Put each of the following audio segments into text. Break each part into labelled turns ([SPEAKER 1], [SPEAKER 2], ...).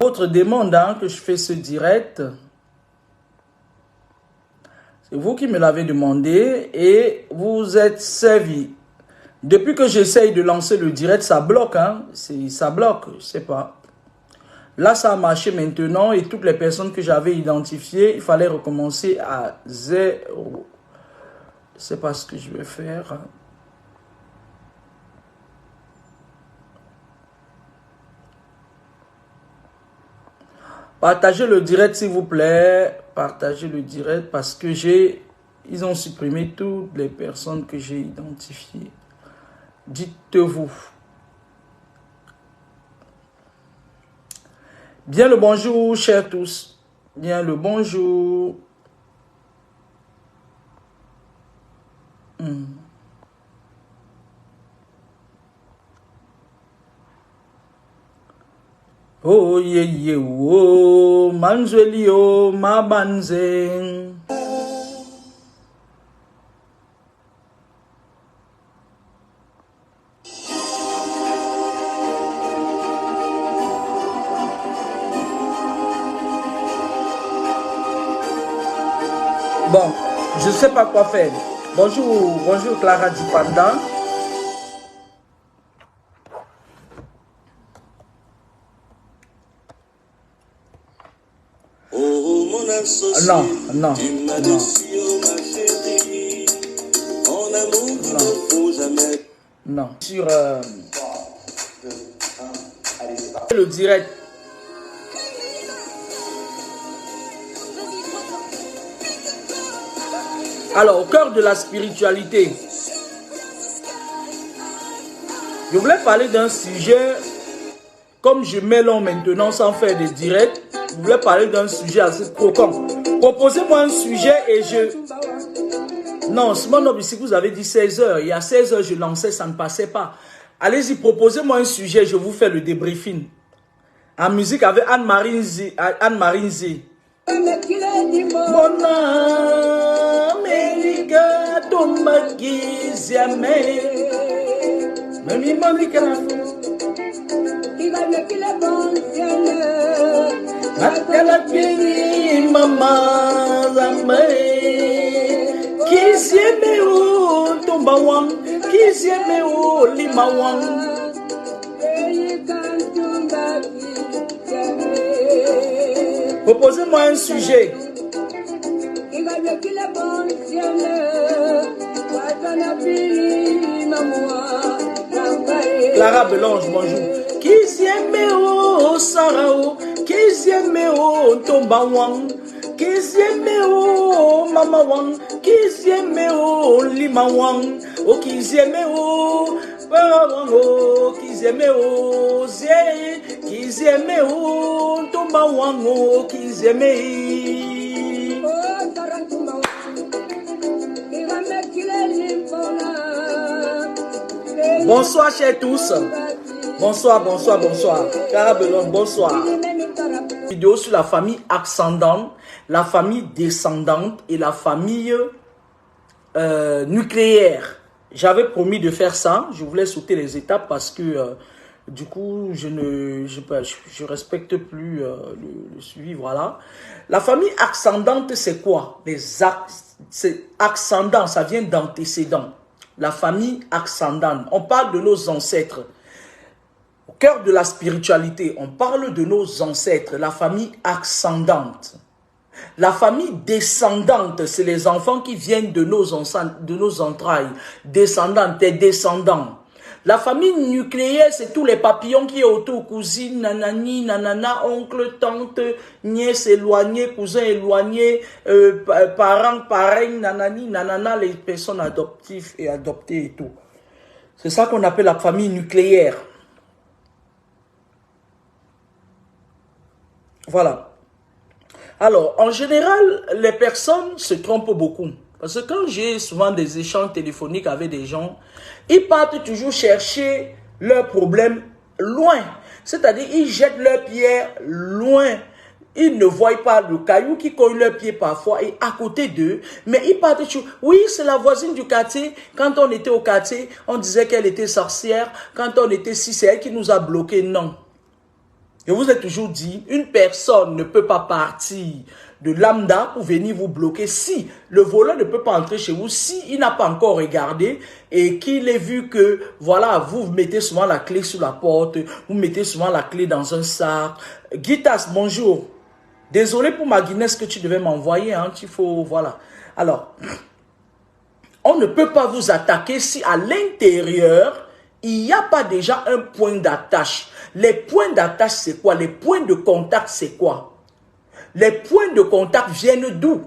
[SPEAKER 1] Autre demande hein, que je fais ce direct. C'est vous qui me l'avez demandé et vous êtes servi. Depuis que j'essaye de lancer le direct, ça bloque. Hein? Ça bloque, je ne sais pas. Là, ça a marché maintenant et toutes les personnes que j'avais identifiées, il fallait recommencer à 0. Je ne sais pas ce que je vais faire. Partagez le direct s'il vous plaît. Partagez le direct parce que ils ont supprimé toutes les personnes que j'ai identifiées. Dites-vous. Bien le bonjour, chers tous. Bien le bonjour. Oh yeah yeah oh manzweli oh mabanze. Bon, je ne sais pas quoi faire. Bonjour, bonjour Clara Dipanda. Non, non, non. Non. Sur le direct. Alors, au cœur de la spiritualité, je voulais parler d'un sujet, comme je mets long maintenant sans faire des directs, je voulais parler d'un sujet assez croquant. Proposez-moi un sujet et je... Non, Simon ici, vous avez dit 16 heures. Il y a 16 heures, je lançais, ça ne passait pas. Allez-y, proposez-moi un sujet, je vous fais le débriefing. En musique avec Anne-Marie Z. Anne-Marie Z. Mon Amérique, ton maquis, Mami Monica. Matela Pini, Mama Zambe. Qui s'aime au Tombawang, qui s'aime au Limawang. Proposez-moi un sujet. Clara Belange, bonjour. Qui s'aime au Sarao, qui s'aime au Tombawang, qui s'aime au Mamawang, qui s'aime au Limawang, oh qui s'aime au Bawango, qui s'aime au Zé, qui s'aime au Tombawang, qui s'aime. Bonsoir chers tous. Bonsoir, bonsoir, bonsoir. Carabelon, bonsoir. Vidéo sur la famille ascendante, la famille descendante et la famille nucléaire. J'avais promis de faire ça. Je voulais sauter les étapes parce que du coup, je respecte plus le suivi. Voilà. La famille ascendante, c'est quoi? C'est ascendant, ça vient d'antécédent. La famille ascendante. On parle de nos ancêtres. Au cœur de la spiritualité, on parle de nos ancêtres, la famille ascendante. La famille descendante, c'est les enfants qui viennent de nos entrailles. Descendants, tes descendants. La famille nucléaire, c'est tous les papillons qui sont autour, cousine, nanani, nanana, oncle, tante, nièce éloignée, cousin éloigné, parents, parrain, nanani, nanana, les personnes adoptives et adoptées et tout. C'est ça qu'on appelle la famille nucléaire. Voilà. Alors, en général, les personnes se trompent beaucoup. Parce que quand j'ai souvent des échanges téléphoniques avec des gens, ils partent toujours chercher leurs problèmes loin. C'est-à-dire, ils jettent leurs pierres loin. Ils ne voient pas le caillou qui colle leurs pieds parfois et à côté d'eux. Mais ils partent toujours. Oui, c'est la voisine du quartier. Quand on était au quartier, on disait qu'elle était sorcière. Quand on était si, c'est elle qui nous a bloqués. Non. Je vous ai toujours dit, une personne ne peut pas partir de lambda pour venir vous bloquer si le voleur ne peut pas entrer chez vous, si il n'a pas encore regardé et qu'il ait vu que, voilà, vous mettez souvent la clé sous la porte, vous mettez souvent la clé dans un sac. Guitas, bonjour. Désolé pour ma Guinness que tu devais m'envoyer, hein, il faut, voilà. Alors, on ne peut pas vous attaquer si à l'intérieur, il n'y a pas déjà un point d'attache. Les points d'attache, c'est quoi? Les points de contact, c'est quoi? Les points de contact viennent d'où?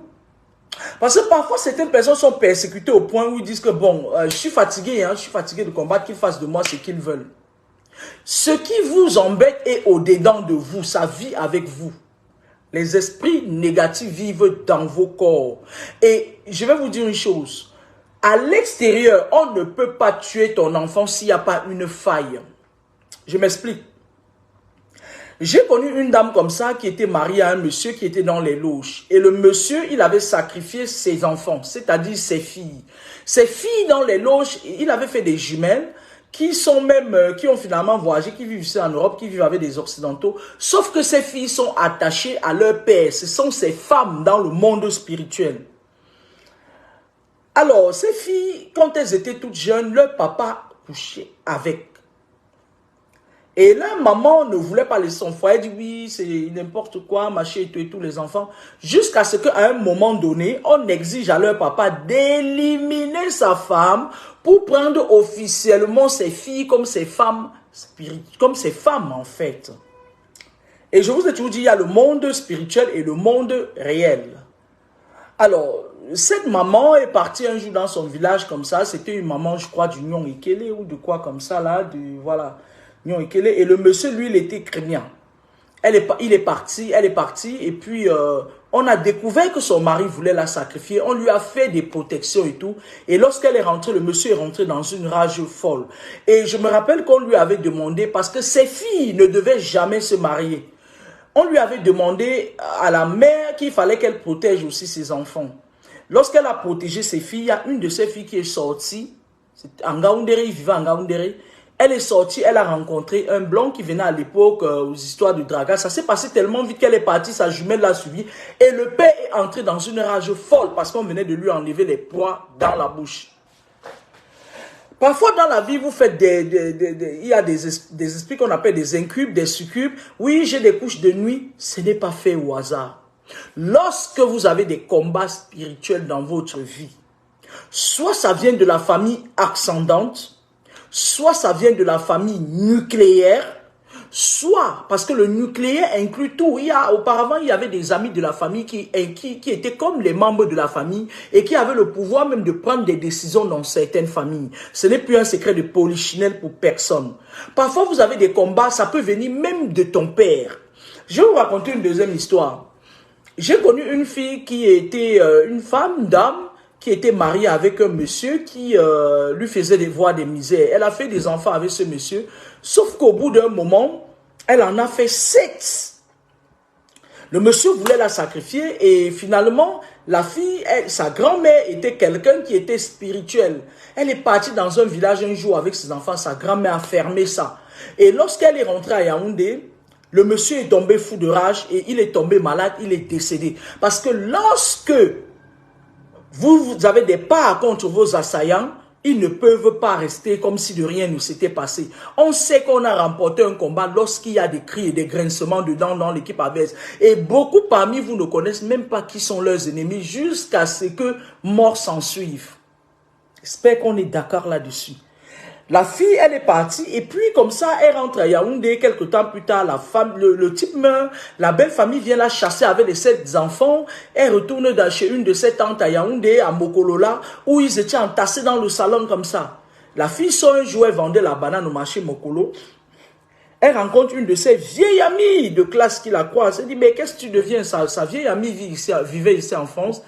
[SPEAKER 1] Parce que parfois, certaines personnes sont persécutées au point où ils disent que bon, je suis fatigué, hein, je suis fatigué de combattre, qu'ils fassent de moi ce qu'ils veulent. Ce qui vous embête est au-dedans de vous, ça vit avec vous. Les esprits négatifs vivent dans vos corps. Et je vais vous dire une chose. À l'extérieur, on ne peut pas tuer ton enfant s'il n'y a pas une faille. Je m'explique. J'ai connu une dame comme ça qui était mariée à un monsieur qui était dans les loges. Et le monsieur, il avait sacrifié ses enfants, c'est-à-dire ses filles. Ses filles dans les loges, il avait fait des jumelles qui ont finalement voyagé, qui vivent ici en Europe, qui vivent avec des Occidentaux. Sauf que ces filles sont attachées à leur père. Ce sont ces femmes dans le monde spirituel. Alors, ces filles, quand elles étaient toutes jeunes, leur papa couchait avec. Et leur maman ne voulait pas laisser son foyer, elle dit oui, c'est n'importe quoi, machin et tous les enfants. Jusqu'à ce qu'à un moment donné, on exige à leur papa d'éliminer sa femme pour prendre officiellement ses filles comme ses femmes spirituelles, comme ses femmes en fait. Et je vous ai toujours dit, il y a le monde spirituel et le monde réel. Alors, cette maman est partie un jour dans son village comme ça. C'était une maman, je crois, du Nyon Ikele ou de quoi comme ça, là, voilà, Nyon Ikele. Et le monsieur, lui, il était crémien. Elle est partie, et puis on a découvert que son mari voulait la sacrifier. On lui a fait des protections et tout. Et lorsqu'elle est rentrée, le monsieur est rentré dans une rage folle. Et je me rappelle qu'on lui avait demandé, parce que ses filles ne devaient jamais se marier. On lui avait demandé à la mère qu'il fallait qu'elle protège aussi ses enfants. Lorsqu'elle a protégé ses filles, il y a une de ses filles qui est sortie. En Ngaoundéré, il vivait en Ngaoundéré. Elle est sortie, elle a rencontré un blanc qui venait à l'époque aux histoires de draga. Ça s'est passé tellement vite qu'elle est partie, sa jumelle l'a suivie. Et le père est entré dans une rage folle parce qu'on venait de lui enlever les poids dans la bouche. Parfois dans la vie, vous faites il y a des esprits qu'on appelle des incubes, des succubes. Oui, j'ai des couches de nuit. Ce n'est pas fait au hasard. Lorsque vous avez des combats spirituels dans votre vie, soit ça vient de la famille ascendante, soit ça vient de la famille nucléaire, soit, parce que le nucléaire inclut tout. Auparavant, il y avait des amis de la famille qui étaient comme les membres de la famille et qui avaient le pouvoir même de prendre des décisions dans certaines familles. Ce n'est plus un secret de polichinelle pour personne. Parfois, vous avez des combats, ça peut venir même de ton père. Je vais vous raconter une deuxième histoire. J'ai connu une fille qui était une dame, qui était mariée avec un monsieur qui lui faisait des voix de misère. Elle a fait des enfants avec ce monsieur, sauf qu'au bout d'un moment, elle en a fait 7. Le monsieur voulait la sacrifier et finalement, la fille, sa grand-mère était quelqu'un qui était spirituel. Elle est partie dans un village un jour avec ses enfants, sa grand-mère a fermé ça. Et lorsqu'elle est rentrée à Yaoundé, le monsieur est tombé fou de rage et il est tombé malade, il est décédé. Parce que lorsque vous avez des parts contre vos assaillants, ils ne peuvent pas rester comme si de rien ne s'était passé. On sait qu'on a remporté un combat lorsqu'il y a des cris et des grincements dedans dans l'équipe adverse. Et beaucoup parmi vous ne connaissent même pas qui sont leurs ennemis jusqu'à ce que mort s'en suive. J'espère qu'on est d'accord là-dessus. La fille, elle est partie et puis comme ça, elle rentre à Yaoundé. Quelques temps plus tard, le type meurt. La belle famille vient la chasser avec les 7 enfants. Elle retourne chez une de ses tantes à Yaoundé, à Mokolola, où ils étaient entassés dans le salon comme ça. La fille sort un jour, elle vendait la banane au marché Mokolo. Elle rencontre une de ses vieilles amies de classe qui la croise. Elle dit, mais qu'est-ce que tu deviens? Sa vieille amie vivait ici en France.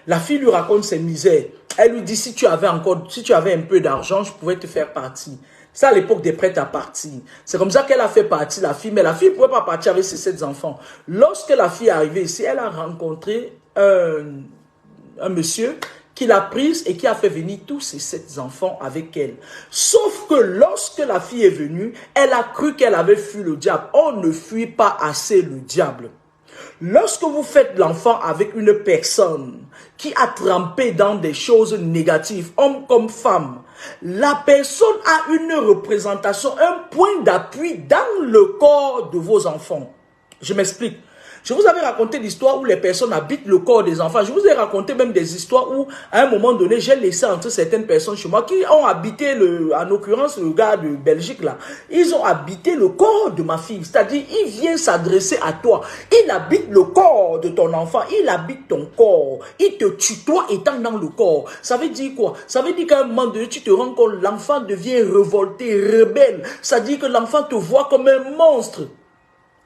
[SPEAKER 1] La fille lui raconte ses misères. Elle lui dit, si tu avais un peu d'argent, je pouvais te faire partie. C'est à l'époque des prêts à partir. C'est comme ça qu'elle a fait partie, la fille. Mais la fille ne pouvait pas partir avec ses 7 enfants. Lorsque la fille est arrivée ici, elle a rencontré un monsieur qu'il a prise et qui a fait venir tous ses 7 enfants avec elle. Sauf que lorsque la fille est venue, elle a cru qu'elle avait fui le diable. On ne fuit pas assez le diable. Lorsque vous faites l'enfant avec une personne qui a trempé dans des choses négatives, homme comme femme, la personne a une représentation, un point d'appui dans le corps de vos enfants. Je m'explique. Je vous avais raconté l'histoire où les personnes habitent le corps des enfants. Je vous ai raconté même des histoires où, à un moment donné, j'ai laissé entrer certaines personnes chez moi qui ont habité, en l'occurrence, le gars de Belgique, là. Ils ont habité le corps de ma fille. C'est-à-dire, il vient s'adresser à toi. Il habite le corps de ton enfant. Il habite ton corps. Il te tutoie étant dans le corps. Ça veut dire quoi? Ça veut dire qu'à un moment donné, tu te rends compte, l'enfant devient révolté, rebelle. Ça veut dire que l'enfant te voit comme un monstre.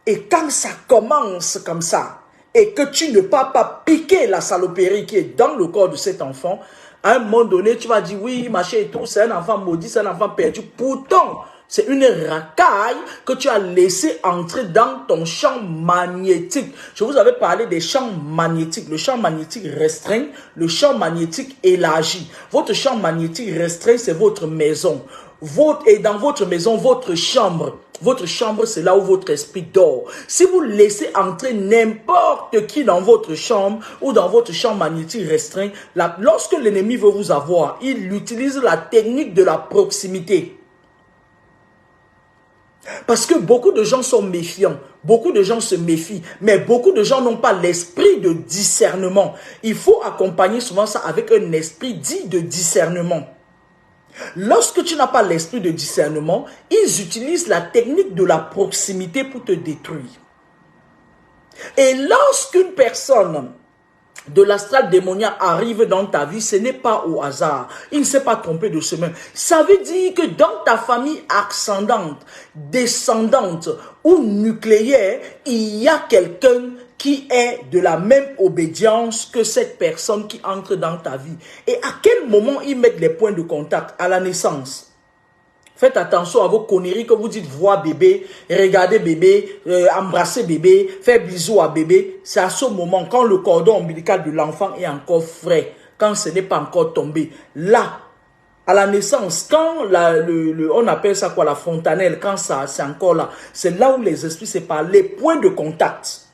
[SPEAKER 1] Et quand ça commence comme ça, et que tu ne peux pas piquer la saloperie qui est dans le corps de cet enfant, à un moment donné, tu vas dire, oui, machin et tout, c'est un enfant maudit, c'est un enfant perdu. Pourtant, c'est une racaille que tu as laissé entrer dans ton champ magnétique. Je vous avais parlé des champs magnétiques. Le champ magnétique restreint, le champ magnétique élargi. Votre champ magnétique restreint, c'est votre maison. Et dans votre maison, votre chambre, c'est là où votre esprit dort. Si vous laissez entrer n'importe qui dans votre chambre ou dans votre champ magnétique restreint, lorsque l'ennemi veut vous avoir, il utilise la technique de la proximité. Parce que beaucoup de gens sont méfiants, beaucoup de gens se méfient, mais beaucoup de gens n'ont pas l'esprit de discernement. Il faut accompagner souvent ça avec un esprit dit de discernement. Lorsque tu n'as pas l'esprit de discernement, ils utilisent la technique de la proximité pour te détruire. Et lorsqu'une personne de l'astral démoniaque arrive dans ta vie, ce n'est pas au hasard. Il ne s'est pas trompé de chemin. Ça veut dire que dans ta famille ascendante, descendante ou nucléaire, il y a quelqu'un qui est de la même obédience que cette personne qui entre dans ta vie. Et à quel moment ils mettent les points de contact? À la naissance. Faites attention à vos conneries que vous dites voir bébé, regarder bébé, embrasser bébé, faire bisous à bébé. C'est à ce moment, quand le cordon ombilical de l'enfant est encore frais, quand ce n'est pas encore tombé. Là, à la naissance, quand on appelle ça quoi, la fontanelle, quand ça c'est encore là, c'est là où les esprits se parlent, les points de contact.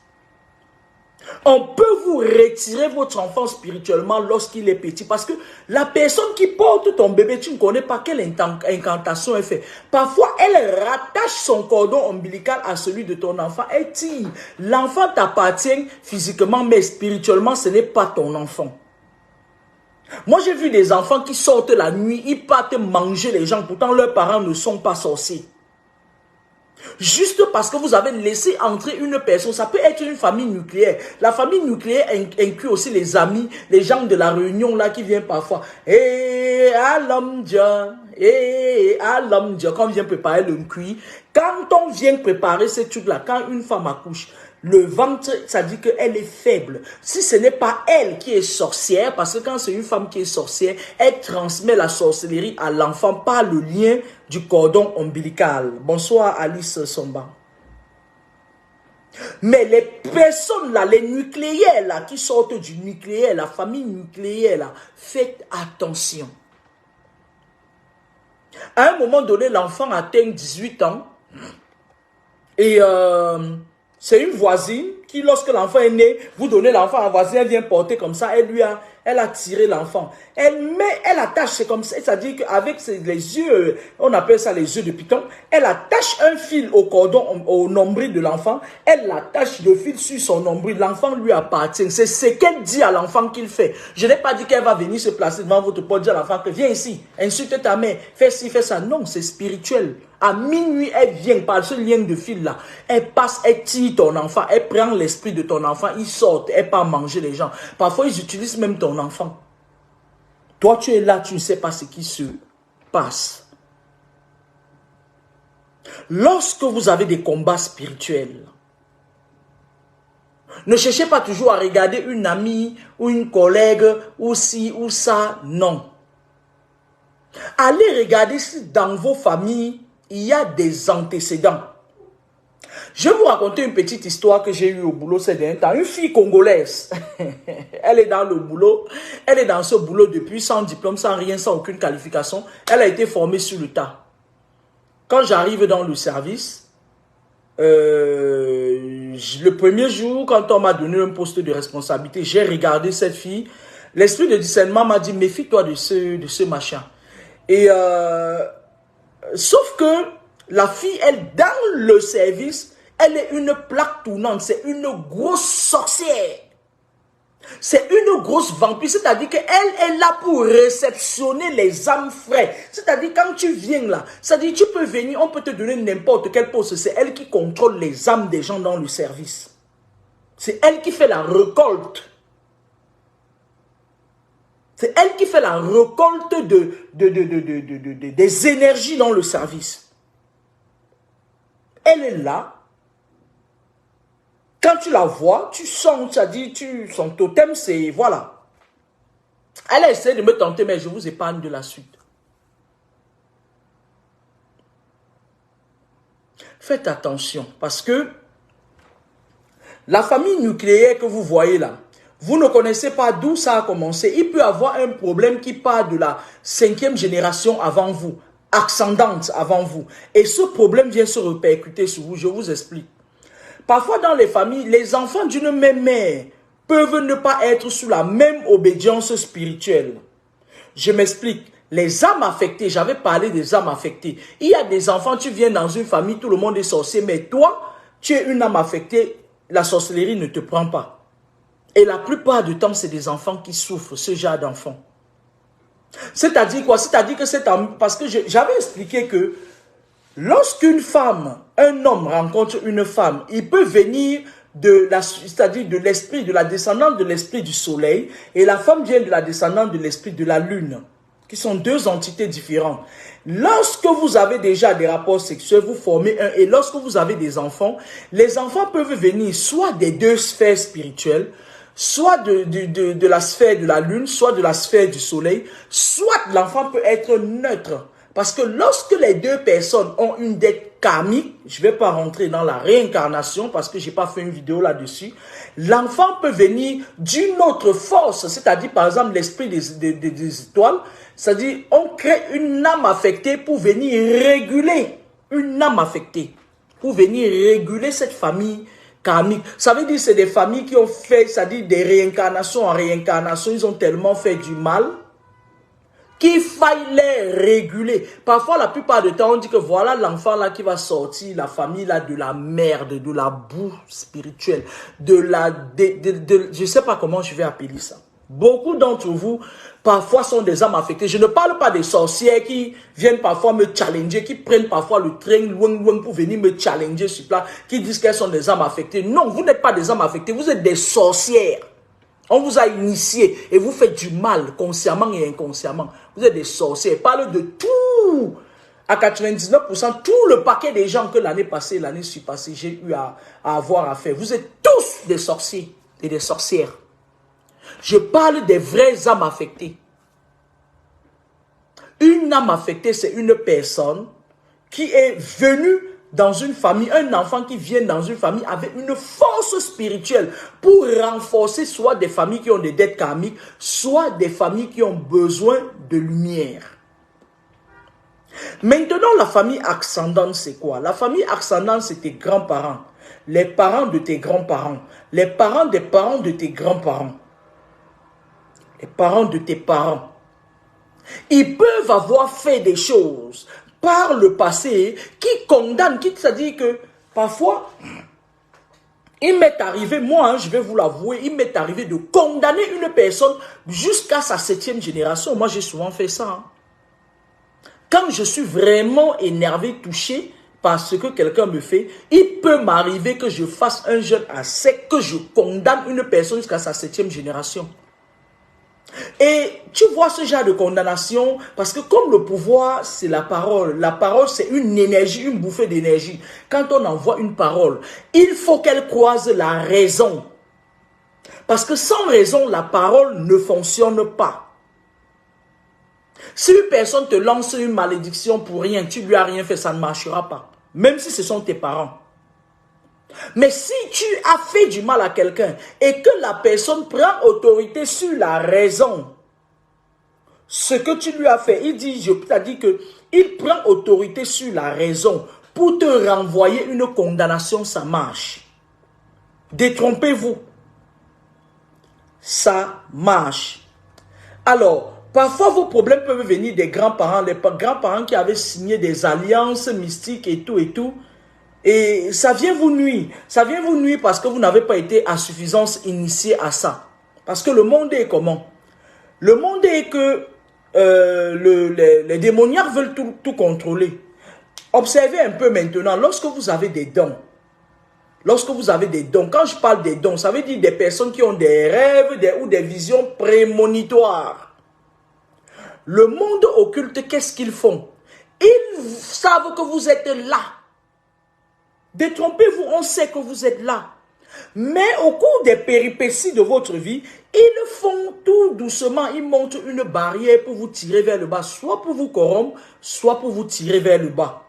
[SPEAKER 1] On peut vous retirer votre enfant spirituellement lorsqu'il est petit. Parce que la personne qui porte ton bébé, tu ne connais pas quelle incantation elle fait. Parfois, elle rattache son cordon ombilical à celui de ton enfant. Elle tire. L'enfant t'appartient physiquement, mais spirituellement, ce n'est pas ton enfant. Moi, j'ai vu des enfants qui sortent la nuit, ils partent manger les gens. Pourtant, leurs parents ne sont pas sorciers. Juste parce que vous avez laissé entrer une personne, ça peut être une famille nucléaire. La famille nucléaire inclut aussi les amis, les gens de la réunion là qui viennent parfois. Et à l'homme Dieu, quand on vient préparer le cuit, quand on vient préparer ces trucs-là, quand une femme accouche, le ventre, ça dit qu'elle est faible. Si ce n'est pas elle qui est sorcière, parce que quand c'est une femme qui est sorcière, elle transmet la sorcellerie à l'enfant par le lien du cordon ombilical. Bonsoir Alice Somba. Mais les personnes là, les nucléaires là, qui sortent du nucléaire, la famille nucléaire là, faites attention. À un moment donné, l'enfant atteint 18 ans et c'est une voisine qui, lorsque l'enfant est né, vous donnez l'enfant à la voisine, elle vient porter comme ça, elle a tiré l'enfant. Elle attache, c'est comme ça, c'est-à-dire qu'avec les yeux, on appelle ça les yeux de python, elle attache un fil au cordon, au nombril de l'enfant, elle attache le fil sur son nombril, l'enfant lui appartient. C'est ce qu'elle dit à l'enfant qu'il fait. Je n'ai pas dit qu'elle va venir se placer devant votre porte, dire à l'enfant que viens ici, insulte ta mère, fais ci, fais ça. Non, c'est spirituel. À minuit, elle vient par ce lien de fil-là. Elle passe, elle tire ton enfant, elle prend l'esprit de ton enfant, il sort, elle part manger les gens. Parfois, ils utilisent même ton enfant. Toi, tu es là, tu ne sais pas ce qui se passe. Lorsque vous avez des combats spirituels, ne cherchez pas toujours à regarder une amie ou une collègue ou ci ou ça, non. Allez regarder si dans vos familles, il y a des antécédents. Je vais vous raconter une petite histoire que j'ai eue au boulot ces derniers temps. Une fille congolaise, elle est dans le boulot, elle est dans ce boulot depuis sans diplôme, sans rien, sans aucune qualification. Elle a été formée sur le tas. Quand j'arrive dans le service, le premier jour, quand on m'a donné un poste de responsabilité, j'ai regardé cette fille. L'esprit de discernement m'a dit, méfie-toi de ce machin. Et sauf que la fille, elle, dans le service, elle est une plaque tournante. C'est une grosse sorcière. C'est une grosse vampire. C'est-à-dire qu'elle est là pour réceptionner les âmes frères. C'est-à-dire quand tu viens là, c'est-à-dire tu peux venir, on peut te donner n'importe quel poste. C'est elle qui contrôle les âmes des gens dans le service. C'est elle qui fait la récolte. C'est elle qui fait la récolte des énergies dans le service. Elle est là. Quand tu la vois, tu sens, tu as dit, son totem, c'est, voilà. Elle a essayé de me tenter, mais je vous épargne de la suite. Faites attention, parce que la famille nucléaire que vous voyez là, vous ne connaissez pas d'où ça a commencé. Il peut y avoir un problème qui part de la 5e génération avant vous, ascendante avant vous. Et ce problème vient se répercuter sur vous, je vous explique. Parfois dans les familles, les enfants d'une même mère peuvent ne pas être sous la même obédience spirituelle. Je m'explique. Les âmes affectées, j'avais parlé des âmes affectées. Il y a des enfants, tu viens dans une famille, tout le monde est sorcier, mais toi, tu es une âme affectée, la sorcellerie ne te prend pas. Et la plupart du temps, c'est des enfants qui souffrent, ce genre d'enfants. C'est-à-dire quoi? C'est-à-dire que parce que j'avais expliqué que lorsqu'une femme, un homme rencontre une femme, il peut venir c'est-à-dire de l'esprit, de la descendante de l'esprit du soleil, et la femme vient de la descendante de l'esprit de la lune, qui sont deux entités différentes. Lorsque vous avez déjà des rapports sexuels, vous formez un, et lorsque vous avez des enfants, les enfants peuvent venir soit des deux sphères spirituelles, soit de la sphère de la lune, soit de la sphère du soleil, soit l'enfant peut être neutre. Parce que lorsque les deux personnes ont une dette karmique, je ne vais pas rentrer dans la réincarnation parce que je n'ai pas fait une vidéo là-dessus, l'enfant peut venir d'une autre force, c'est-à-dire par exemple l'esprit des étoiles, c'est-à-dire on crée une âme affectée pour venir réguler, une âme affectée, pour venir réguler cette famille karmique. Ça veut dire que c'est des familles qui ont fait, c'est-à-dire des réincarnations en réincarnation, ils ont tellement fait du mal, qu'il faille les réguler. Parfois, la plupart du temps, on dit que voilà l'enfant là qui va sortir, la famille là de la merde, de la boue spirituelle, je ne sais pas comment je vais appeler ça. Beaucoup d'entre vous, parfois, sont des âmes affectées. Je ne parle pas des sorcières qui viennent parfois me challenger, qui prennent parfois le train loin pour venir me challenger sur place, qui disent qu'elles sont des âmes affectées. Non, vous n'êtes pas des âmes affectées, vous êtes des sorcières. On vous a initié et vous faites du mal consciemment et inconsciemment. Vous êtes des sorciers. Parle de tout. À 99%, tout le paquet des gens que l'année passée, l'année passée, j'ai eu à avoir à faire. Vous êtes tous des sorciers et des sorcières. Je parle des vraies âmes affectées. Une âme affectée, c'est une personne qui est venue dans une famille, un enfant qui vient dans une famille avec une force spirituelle pour renforcer soit des familles qui ont des dettes karmiques, soit des familles qui ont besoin de lumière. Maintenant, la famille ascendante, c'est quoi? La famille ascendante, c'est tes grands-parents, les parents de tes grands-parents, les parents des parents de tes grands-parents, les parents de tes parents. Ils peuvent avoir fait des choses par le passé qui condamnent, c'est-à-dire que parfois, il m'est arrivé, moi, je vais vous l'avouer, il m'est arrivé de condamner une personne jusqu'à sa 7e génération. Moi, j'ai souvent fait ça. Quand je suis vraiment énervé, touché par ce que quelqu'un me fait, il peut m'arriver que je fasse un jeûne à sec, que je condamne une personne jusqu'à sa 7e génération. Et tu vois ce genre de condamnation, parce que comme le pouvoir, c'est la parole c'est une énergie, une bouffée d'énergie. Quand on envoie une parole, il faut qu'elle croise la raison. Parce que sans raison, la parole ne fonctionne pas. Si une personne te lance une malédiction pour rien, tu lui as rien fait, ça ne marchera pas. Même si ce sont tes parents. Mais si tu as fait du mal à quelqu'un et que la personne prend autorité sur la raison, ce que tu lui as fait, il dit, je t'ai dit que il prend autorité sur la raison pour te renvoyer une condamnation, ça marche. Détrompez-vous. Ça marche. Alors, parfois vos problèmes peuvent venir des grands-parents, les grands-parents qui avaient signé des alliances mystiques et tout et tout. Et ça vient vous nuire. Ça vient vous nuire parce que vous n'avez pas été à suffisance initié à ça. Parce que le monde est comment? Le monde est que les démoniaques veulent tout contrôler. Observez un peu maintenant, lorsque vous avez des dons, quand je parle des dons, ça veut dire des personnes qui ont des rêves ou des visions prémonitoires. Le monde occulte, qu'est-ce qu'ils font? Ils savent que vous êtes là. Détrompez-vous, on sait que vous êtes là. Mais au cours des péripéties de votre vie, ils font tout doucement, ils montent une barrière pour vous tirer vers le bas, soit pour vous corrompre, soit pour vous tirer vers le bas.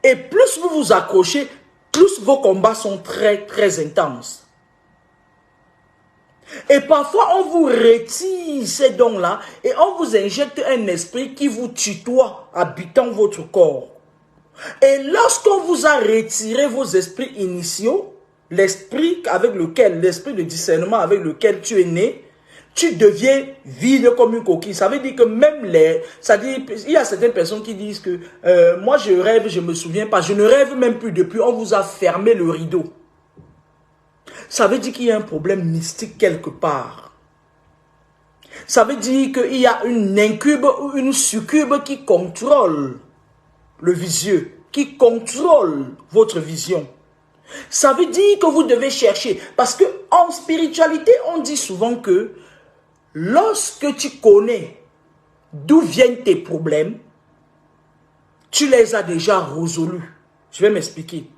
[SPEAKER 1] Et plus vous vous accrochez, plus vos combats sont très, très intenses. Et parfois, on vous retire ces dons-là et on vous injecte un esprit qui vous tutoie, habitant votre corps. Et lorsqu'on vous a retiré vos esprits initiaux, l'esprit de discernement avec lequel tu es né, tu deviens vide comme une coquille. Ça veut dire que même il y a certaines personnes qui disent que moi je rêve, je ne me souviens pas, je ne rêve même plus depuis, on vous a fermé le rideau. Ça veut dire qu'il y a un problème mystique quelque part. Ça veut dire qu'il y a une incube ou une succube qui contrôle le visieux, qui contrôle votre vision. Ça veut dire que vous devez chercher. Parce que en spiritualité, on dit souvent que lorsque tu connais d'où viennent tes problèmes, tu les as déjà résolus. Je vais m'expliquer.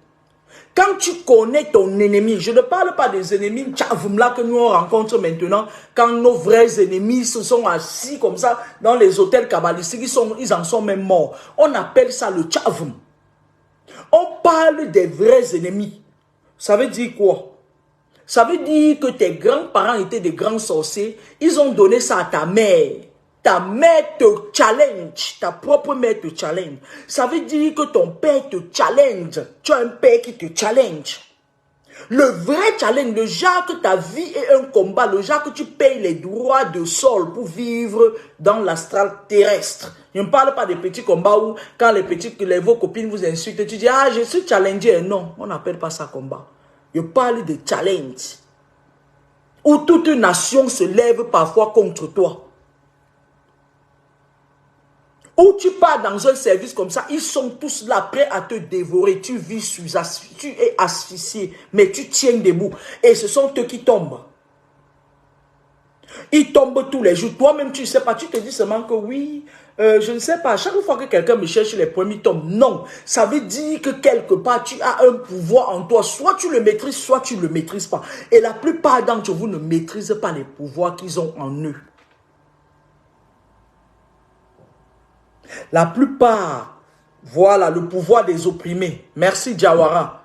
[SPEAKER 1] Quand tu connais ton ennemi, je ne parle pas des ennemis tchavoum-là que nous on rencontre maintenant, quand nos vrais ennemis se sont assis comme ça dans les hôtels kabbalistiques, ils en sont même morts. On appelle ça le tchavoum. On parle des vrais ennemis. Ça veut dire quoi? Ça veut dire que tes grands-parents étaient des grands sorciers. Ils ont donné ça à ta mère. Ta mère te challenge. Ta propre mère te challenge. Ça veut dire que ton père te challenge. Tu as un père qui te challenge. Le vrai challenge, le genre que ta vie est un combat, le genre que tu payes les droits de sol pour vivre dans l'astral terrestre. Je ne parle pas des petits combats où quand vos copines vous insultent, tu dis « Ah, je suis challengé ». Non, on n'appelle pas ça combat. Je parle de challenge. Où toute une nation se lève parfois contre toi. Où tu pars dans un service comme ça, ils sont tous là, prêts à te dévorer. Tu vis tu es asphyxié, mais tu tiens debout. Et ce sont eux qui tombent. Ils tombent tous les jours. Toi-même, tu ne sais pas. Tu te dis seulement que oui, je ne sais pas. Chaque fois que quelqu'un me cherche, les premiers tombent. Non. Ça veut dire que quelque part, tu as un pouvoir en toi. Soit tu le maîtrises, soit tu ne le maîtrises pas. Et la plupart d'entre vous ne maîtrisent pas les pouvoirs qu'ils ont en eux. La plupart, voilà le pouvoir des opprimés. Merci Jawara.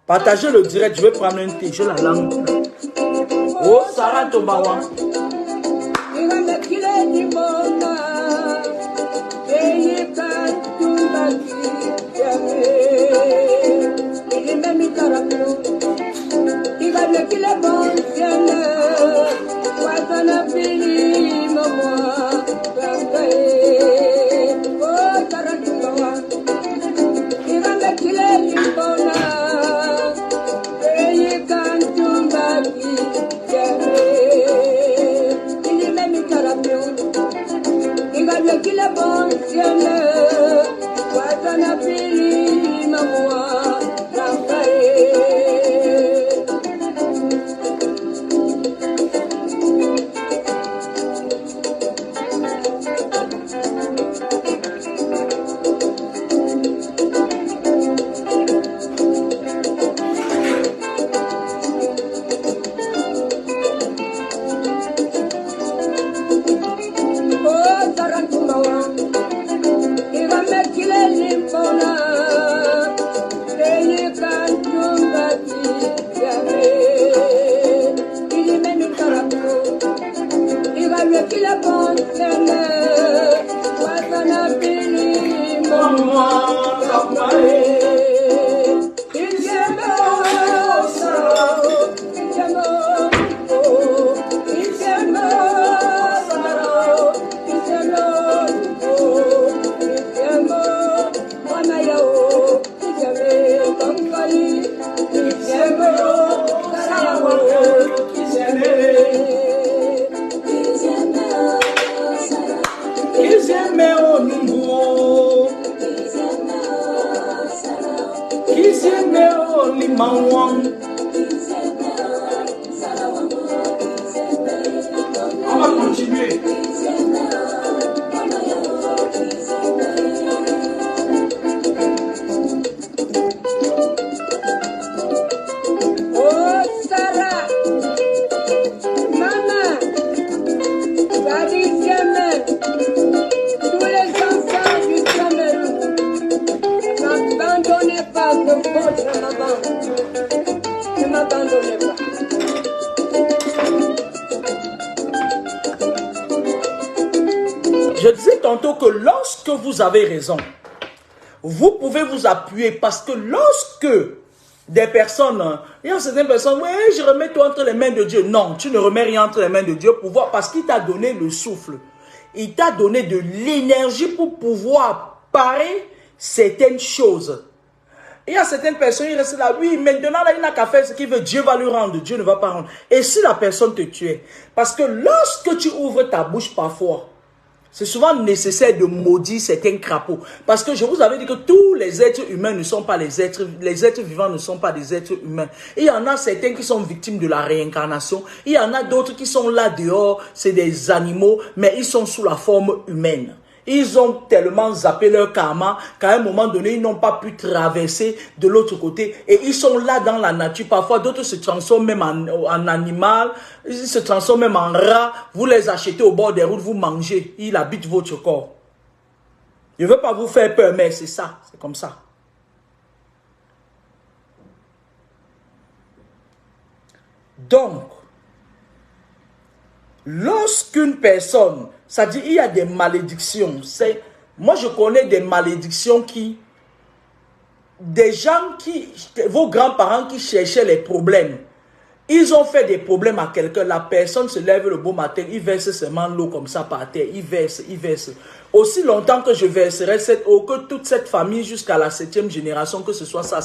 [SPEAKER 1] Partagez le direct, je vais prendre un thé, je la langue. Oh, Sarah Tobawa.
[SPEAKER 2] Limona
[SPEAKER 1] On va continuer.
[SPEAKER 2] Oh, Sarah, maman, ça dit jamais, tous les enfants du Cameroun, n'abandonnez pas de votre maman. Ne m'abandonnez pas.
[SPEAKER 1] Je disais tantôt que lorsque vous avez raison, vous pouvez vous appuyer parce que lorsque des personnes, il y a certaines personnes, oui, je remets tout entre les mains de Dieu. Non, tu ne remets rien entre les mains de Dieu pour voir, parce qu'il t'a donné le souffle. Il t'a donné de l'énergie pour pouvoir parer certaines choses. Il y a certaines personnes, ils restent là, oui, maintenant là, il n'a qu'à faire ce qu'il veut, Dieu va lui rendre, Dieu ne va pas rendre. Et si la personne te tue, parce que lorsque tu ouvres ta bouche parfois, c'est souvent nécessaire de maudire certains crapauds. Parce que je vous avais dit que tous les êtres humains ne sont pas les êtres vivants ne sont pas des êtres humains. Il y en a certains qui sont victimes de la réincarnation. Il y en a d'autres qui sont là dehors, c'est des animaux, mais ils sont sous la forme humaine. Ils ont tellement zappé leur karma qu'à un moment donné, ils n'ont pas pu traverser de l'autre côté. Et ils sont là dans la nature. Parfois, d'autres se transforment même en animal. Ils se transforment même en rat. Vous les achetez au bord des routes, vous mangez. Ils habitent votre corps. Je ne veux pas vous faire peur, mais c'est ça. C'est comme ça. Donc, lorsqu'une personne, ça dit il y a des malédictions. Moi, je connais des malédictions des gens vos grands-parents qui cherchaient les problèmes. Ils ont fait des problèmes à quelqu'un. La personne se lève le beau matin, il verse seulement l'eau comme ça par terre. Il verse. Aussi longtemps que je verserai cette eau, que toute cette famille jusqu'à la 7e génération, que ce soit ça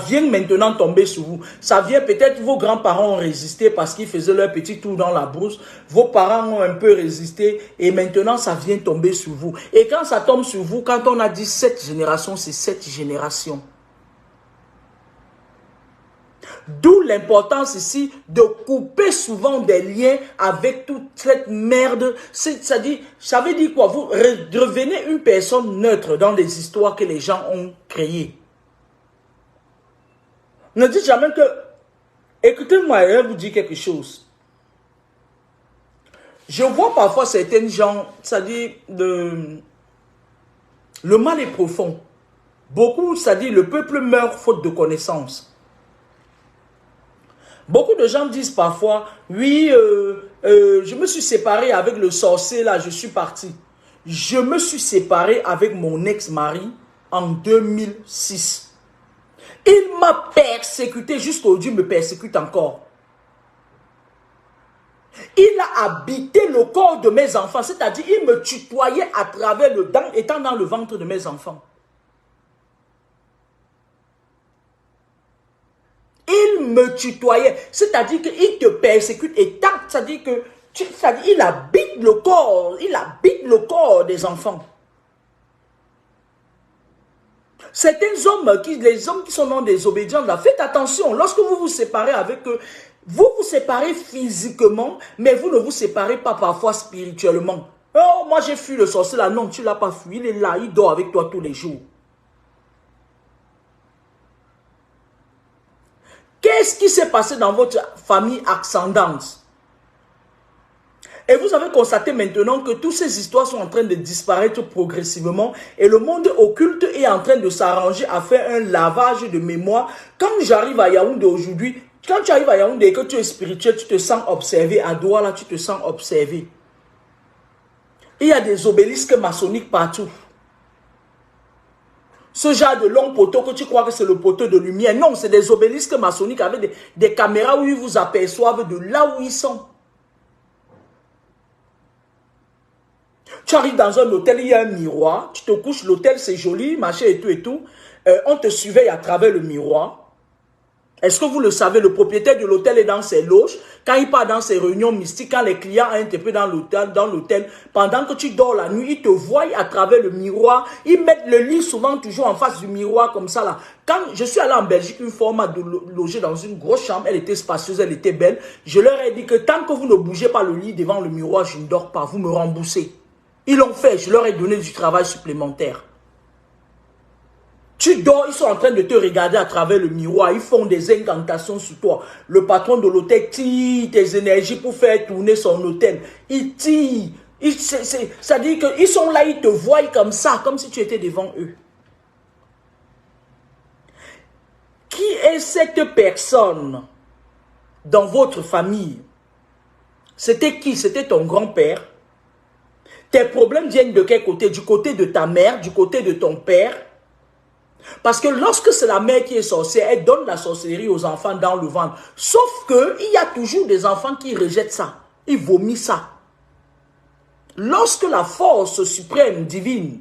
[SPEAKER 1] vient maintenant tomber sur vous. Ça vient peut-être, vos grands-parents ont résisté parce qu'ils faisaient leur petit tour dans la brousse. Vos parents ont un peu résisté et maintenant ça vient tomber sur vous. Et quand ça tombe sur vous, quand on a dit 7 générations, c'est 7 générations. D'où l'importance ici de couper souvent des liens avec toute cette merde. Ça veut dire quoi? Vous devenez une personne neutre dans les histoires que les gens ont créées. Ne dites jamais que... Écoutez-moi, je vais vous dire quelque chose. Je vois parfois certains gens, c'est-à-dire le mal est profond. Beaucoup, c'est-à-dire le peuple meurt faute de connaissance. Beaucoup de gens disent parfois, oui, je me suis séparé avec le sorcier, là, je suis parti. Je me suis séparé avec mon ex-mari en 2006. Il m'a persécuté, jusqu'aujourd'hui, il me persécute encore. Il a habité le corps de mes enfants, c'est-à-dire, il me tutoyait à travers étant dans le ventre de mes enfants. Il me tutoyait, c'est-à-dire qu'il te persécute et tant, c'est-à-dire il habite le corps des enfants. Certains hommes, les hommes qui sont dans des obédiences, là, faites attention, lorsque vous vous séparez avec eux, vous vous séparez physiquement, mais vous ne vous séparez pas parfois spirituellement. Oh, moi j'ai fui le sorcier là, non, tu ne l'as pas fui, il est là, il dort avec toi tous les jours. Qu'est-ce qui s'est passé dans votre famille ascendante? Et vous avez constaté maintenant que toutes ces histoires sont en train de disparaître progressivement et le monde occulte est en train de s'arranger à faire un lavage de mémoire. Quand j'arrive à Yaoundé aujourd'hui, quand tu arrives à Yaoundé et que tu es spirituel, tu te sens observé. À Douala, tu te sens observé. Il y a des obélisques maçonniques partout. Ce genre de long poteau que tu crois que c'est le poteau de lumière. Non, c'est des obélisques maçonniques avec des caméras où ils vous aperçoivent de là où ils sont. Tu arrives dans un hôtel, il y a un miroir. Tu te couches, l'hôtel c'est joli, machin et tout et tout. On te surveille à travers le miroir. Est-ce que vous le savez, le propriétaire de l'hôtel est dans ses loges. Quand il part dans ses réunions mystiques, quand les clients entrent un peu dans l'hôtel, pendant que tu dors la nuit, ils te voient à travers le miroir. Ils mettent le lit souvent toujours en face du miroir comme ça là. Quand je suis allé en Belgique une fois, on m'a logé dans une grosse chambre. Elle était spacieuse, elle était belle. Je leur ai dit que tant que vous ne bougez pas le lit devant le miroir, je ne dors pas. Vous me remboursez. Ils l'ont fait. Je leur ai donné du travail supplémentaire. Tu dors, ils sont en train de te regarder à travers le miroir. Ils font des incantations sur toi. Le patron de l'hôtel tire tes énergies pour faire tourner son hôtel. Il tire. Ça dit qu'ils sont là, ils te voient comme ça, comme si tu étais devant eux. Qui est cette personne dans votre famille? C'était qui? C'était ton grand-père? Tes problèmes viennent de quel côté? Du côté de ta mère, du côté de ton père? Parce que lorsque c'est la mère qui est sorcière, elle donne la sorcellerie aux enfants dans le ventre. Sauf qu'il y a toujours des enfants qui rejettent ça. Ils vomissent ça. Lorsque la force suprême divine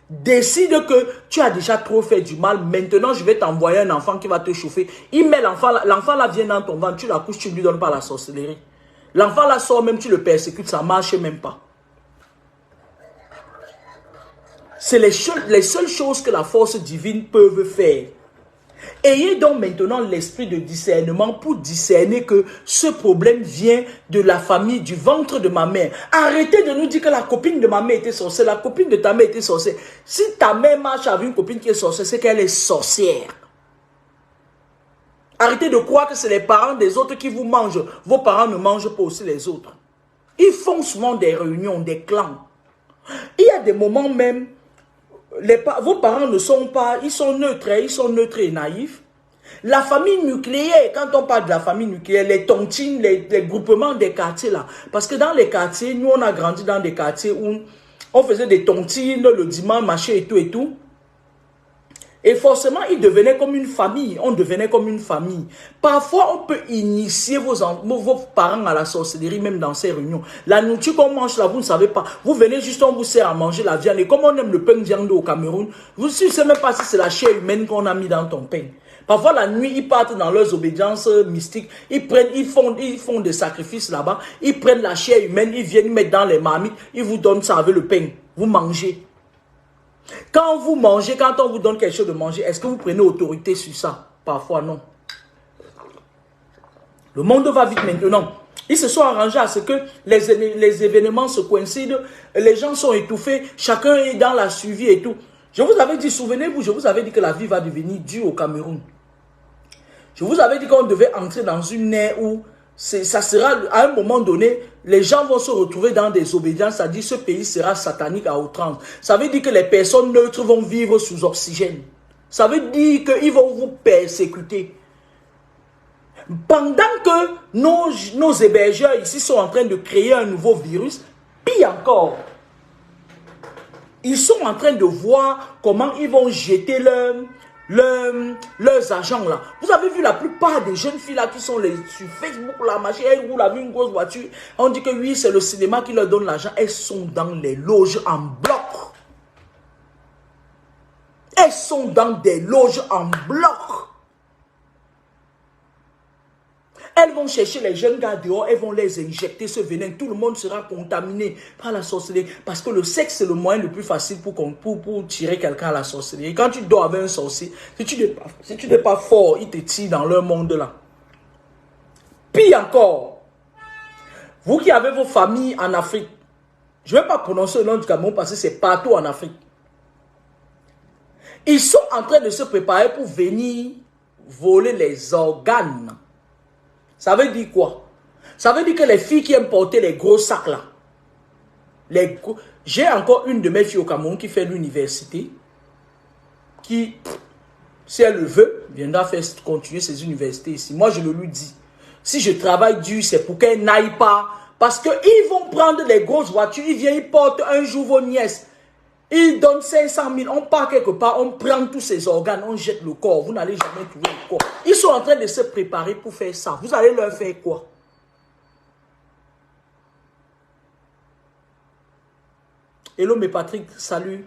[SPEAKER 1] décide que tu as déjà trop fait du mal, maintenant je vais t'envoyer un enfant qui va te chauffer. Il met l'enfant là vient dans ton ventre, tu la couches, tu ne lui donnes pas la sorcellerie. L'enfant là sort même, tu le persécutes, ça ne marche même pas. C'est les seules choses que la force divine peut faire. Ayez donc maintenant l'esprit de discernement pour discerner que ce problème vient de la famille, du ventre de ma mère. Arrêtez de nous dire que la copine de ma mère était sorcière, la copine de ta mère était sorcière. Si ta mère marche avec une copine qui est sorcière, c'est qu'elle est sorcière. Arrêtez de croire que c'est les parents des autres qui vous mangent. Vos parents ne mangent pas aussi les autres. Ils font souvent des réunions, des clans. Il y a des moments même, vos parents ne sont pas, ils sont neutres et naïfs. La famille nucléaire, quand on parle de la famille nucléaire, les tontines, les groupements des quartiers là. Parce que dans les quartiers, nous on a grandi dans des quartiers où on faisait des tontines le dimanche, machin et tout et tout. Et forcément, ils devenaient comme une famille. On devenait comme une famille. Parfois, on peut initier vos parents à la sorcellerie, même dans ces réunions. La nourriture qu'on mange là, vous ne savez pas. Vous venez juste, on vous sert à manger la viande. Et comme on aime le pain de viande au Cameroun, vous ne savez même pas si c'est la chair humaine qu'on a mis dans ton pain. Parfois, la nuit, ils partent dans leurs obédiences mystiques. Ils font des sacrifices là-bas. Ils prennent la chair humaine, ils viennent mettre dans les marmites. Ils vous donnent ça avec le pain. Vous mangez. Quand vous mangez, quand on vous donne quelque chose de manger, est-ce que vous prenez autorité sur ça? Parfois, non. Le monde va vite maintenant. Ils se sont arrangés à ce que les événements se coïncident, les gens sont étouffés, chacun est dans la suivi et tout. Je vous avais dit, souvenez-vous, je vous avais dit que la vie va devenir dure au Cameroun. Je vous avais dit qu'on devait entrer dans une ère où ça sera, à un moment donné, les gens vont se retrouver dans des obédiences, c'est-à-dire ce pays sera satanique à outrance. Ça veut dire que les personnes neutres vont vivre sous oxygène. Ça veut dire qu'ils vont vous persécuter. Pendant que nos hébergeurs ici sont en train de créer un nouveau virus, pire encore, ils sont en train de voir comment ils vont jeter leurs agents là. Vous avez vu la plupart des jeunes filles là qui sont sur Facebook, la machin, elles roulent avec une grosse voiture. On dit que oui, c'est le cinéma qui leur donne l'argent. Elles sont dans les loges en bloc. Elles sont dans des loges en bloc. Elles vont chercher les jeunes gars dehors, elles vont les injecter ce venin. Tout le monde sera contaminé par la sorcellerie. Parce que le sexe, c'est le moyen le plus facile pour tirer quelqu'un à la sorcellerie. Quand tu dors avec un sorcier, si tu n'es pas fort, ils te tirent dans leur monde là. Pire encore, vous qui avez vos familles en Afrique, je ne vais pas prononcer le nom du Cameroun parce que c'est partout en Afrique. Ils sont en train de se préparer pour venir voler les organes. Ça veut dire quoi? Ça veut dire que les filles qui aiment porter les gros sacs là, j'ai encore une de mes filles au Cameroun qui fait l'université, qui, si elle le veut, viendra continuer ses universités ici. Moi, je le lui dis. Si je travaille dur, c'est pour qu'elle n'aille pas. Parce qu'ils vont prendre les grosses voitures, ils viennent, ils portent un jour vos nièces. Ils donnent 500 000, on part quelque part, on prend tous ces organes, on jette le corps. Vous n'allez jamais trouver le corps. Ils sont en train de se préparer pour faire ça. Vous allez leur faire quoi? Hello mes Patrick, salut.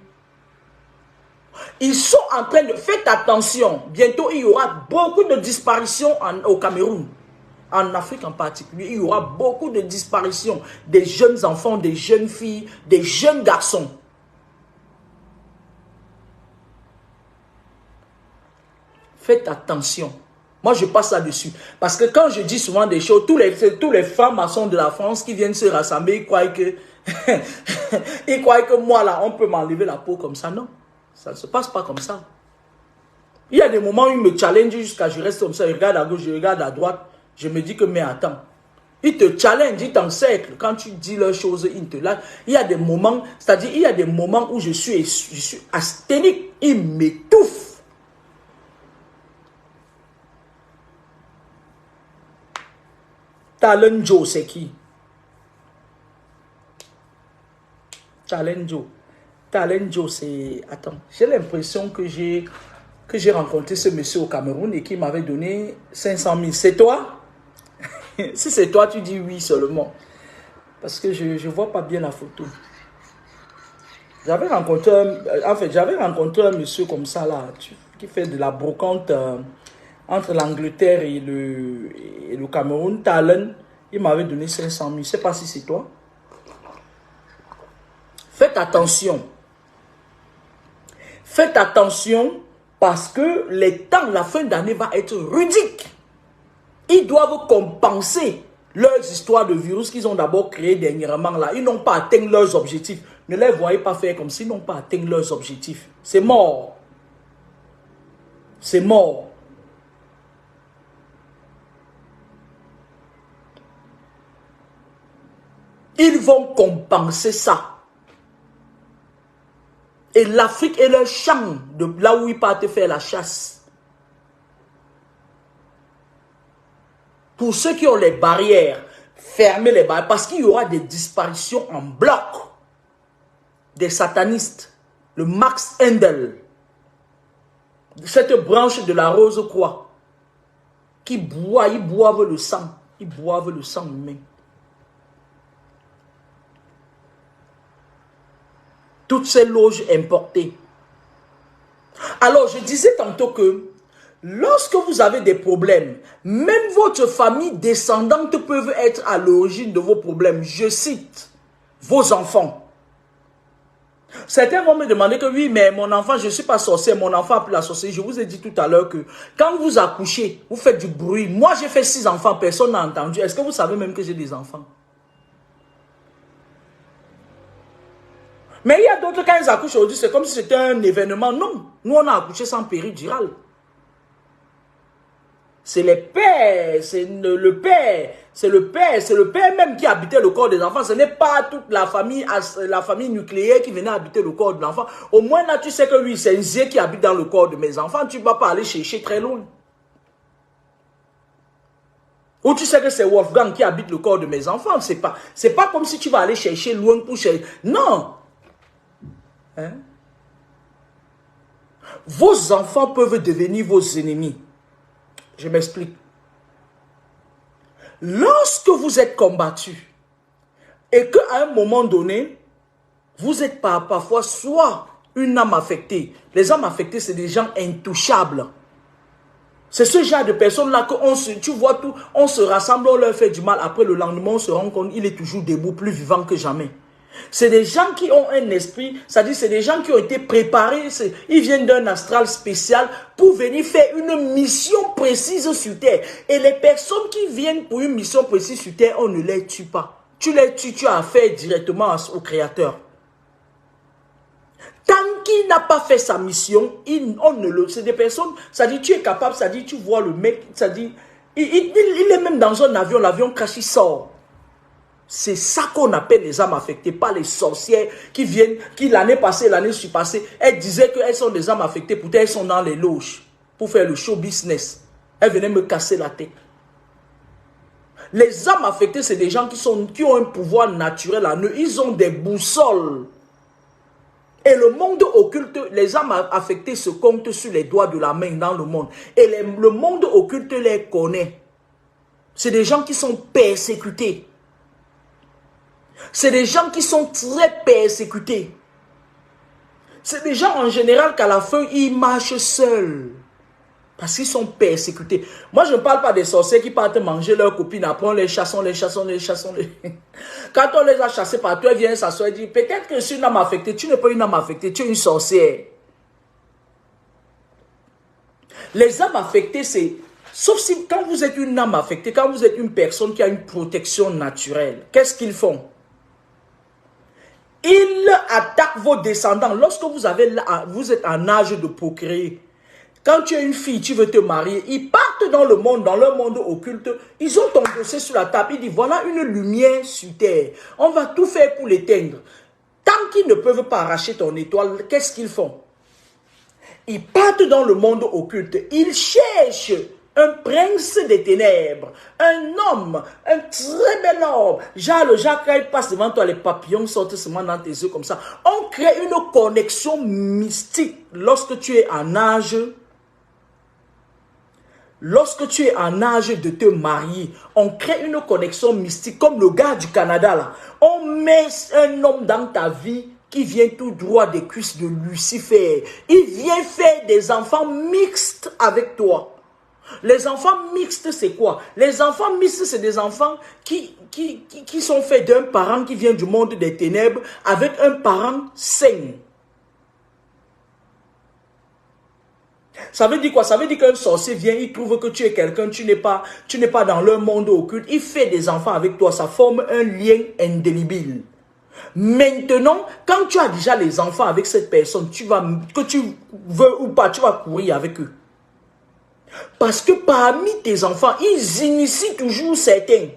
[SPEAKER 1] Ils sont en train de... Faites attention, bientôt il y aura beaucoup de disparitions au Cameroun. En Afrique en particulier, il y aura beaucoup de disparitions des jeunes enfants, des jeunes filles, des jeunes garçons. Faites attention. Moi, je passe là-dessus. Parce que quand je dis souvent des choses, tous les francs-maçons de la France qui viennent se rassembler, ils croient que... ils croient que moi, là, on peut m'enlever la peau comme ça. Non, ça ne se passe pas comme ça. Il y a des moments où ils me challengent jusqu'à je reste comme ça, je regarde à gauche, je regarde à droite. Je me dis que, mais attends, ils te challengent, ils t'encerclent. Quand tu dis leurs choses, ils te lâchent. Il y a des moments, c'est-à-dire, il y a des moments où je suis asthénique. Ils m'étouffent. Talent Joe, c'est qui? Talent Joe. Talent Joe, c'est... Attends, j'ai l'impression que j'ai rencontré ce monsieur au Cameroun et qu'il m'avait donné 500 000. C'est toi? Si c'est toi, tu dis oui seulement. Parce que je ne vois pas bien la photo. J'avais rencontré un monsieur comme ça, là, qui fait de la brocante entre l'Angleterre et le Cameroun. Talent, il m'avait donné 500 000. Je ne sais pas si c'est toi. Faites attention. Faites attention parce que la fin d'année va être rudique. Ils doivent compenser leurs histoires de virus qu'ils ont d'abord créées dernièrement là. Ils n'ont pas atteint leurs objectifs. Ne les voyez pas faire comme s'ils n'ont pas atteint leurs objectifs. C'est mort. C'est mort. Ils vont compenser ça. Et l'Afrique est leur champ de là où ils partent faire la chasse. Pour ceux qui ont les barrières, fermez les barrières parce qu'il y aura des disparitions en bloc. Des satanistes, le Max Endel, cette branche de la Rose-Croix, qui ils boivent le sang. Ils boivent le sang humain. Toutes ces loges importées. Alors, je disais tantôt que lorsque vous avez des problèmes, même votre famille descendante peuvent être à l'origine de vos problèmes. Je cite, vos enfants. Certains vont me demander que oui, mais mon enfant, je ne suis pas sorcière, mon enfant a pris la sorcellerie. Je vous ai dit tout à l'heure que quand vous accouchez, vous faites du bruit. Moi, j'ai fait 6 enfants, personne n'a entendu. Est-ce que vous savez même que j'ai des enfants? Mais il y a d'autres, quand ils accouchent aujourd'hui, c'est comme si c'était un événement. Non, nous on a accouché sans péridurale. C'est les pères, c'est le père même qui habitait le corps des enfants. Ce n'est pas toute la famille nucléaire qui venait habiter le corps de l'enfant. Au moins là, tu sais que oui, c'est Nzé qui habite dans le corps de mes enfants. Tu ne vas pas aller chercher très loin. Ou tu sais que c'est Wolfgang qui habite le corps de mes enfants. C'est pas comme si tu vas aller chercher loin pour chercher. Non. Hein? Vos enfants peuvent devenir vos ennemis. Je m'explique. Lorsque vous êtes combattu et qu'à un moment donné, vous êtes parfois soit une âme affectée. Les âmes affectées, c'est des gens intouchables. C'est ce genre de personnes-là que tu vois tout, on se rassemble, on leur fait du mal. Après le lendemain, on se rend compte qu'il est toujours debout, plus vivant que jamais. C'est des gens qui ont un esprit, c'est-à-dire c'est des gens qui ont été préparés, ils viennent d'un astral spécial pour venir faire une mission précise sur Terre. Et les personnes qui viennent pour une mission précise sur Terre, on ne les tue pas. Tu les tues, tu as affaire directement au Créateur. Tant qu'il n'a pas fait sa mission, c'est des personnes, c'est-à-dire tu es capable, c'est-à-dire tu vois le mec, c'est-à-dire il est même dans un avion, l'avion crache, il sort. C'est ça qu'on appelle les âmes affectées, pas les sorcières qui viennent, qui l'année passée, l'année surpassée, elles disaient qu'elles sont des âmes affectées, pourtant elles sont dans les loges pour faire le show business. Elles venaient me casser la tête. Les âmes affectées, c'est des gens qui ont un pouvoir naturel en eux. Ils ont des boussoles. Et le monde occulte, les âmes affectées se comptent sur les doigts de la main dans le monde. Et le monde occulte les connaît. C'est des gens qui sont persécutés. C'est des gens qui sont très persécutés. C'est des gens en général qu'à la fin, ils marchent seuls. Parce qu'ils sont persécutés. Moi, je ne parle pas des sorciers qui partent manger leurs copines. Après, on les chasse, on les chasse, on les chasse. Quand on les a chassés partout, elle vient s'asseoir et dit, peut-être que je suis une âme affectée. Tu n'es pas une âme affectée, tu es une sorcière. Les âmes affectées, c'est... Sauf si quand vous êtes une âme affectée, quand vous êtes une personne qui a une protection naturelle, qu'est-ce qu'ils font? Ils attaquent vos descendants. Lorsque vous êtes en âge de procréer, quand tu es une fille, tu veux te marier, ils partent dans le monde, dans leur monde occulte, ils ont ton dossier sur la table, ils disent, voilà une lumière sur terre, on va tout faire pour l'éteindre. Tant qu'ils ne peuvent pas arracher ton étoile, qu'est-ce qu'ils font? Ils partent dans le monde occulte, ils cherchent un prince des ténèbres, un homme, un très bel homme. Genre, le Jacques, quand il passe devant toi, les papillons sortent seulement dans tes yeux comme ça. On crée une connexion mystique lorsque tu es en âge. Lorsque tu es en âge de te marier, on crée une connexion mystique, comme le gars du Canada là. On met un homme dans ta vie qui vient tout droit des cuisses de Lucifer. Il vient faire des enfants mixtes avec toi. Les enfants mixtes, c'est quoi? Les enfants mixtes, c'est des enfants qui sont faits d'un parent qui vient du monde des ténèbres avec un parent sain. Ça veut dire quoi? Ça veut dire qu'un sorcier vient, il trouve que tu es quelqu'un, tu n'es pas dans leur monde occulte, il fait des enfants avec toi, ça forme un lien indélébile. Maintenant, quand tu as déjà les enfants avec cette personne, que tu veux ou pas, tu vas courir avec eux. Parce que parmi tes enfants, ils initient toujours certains.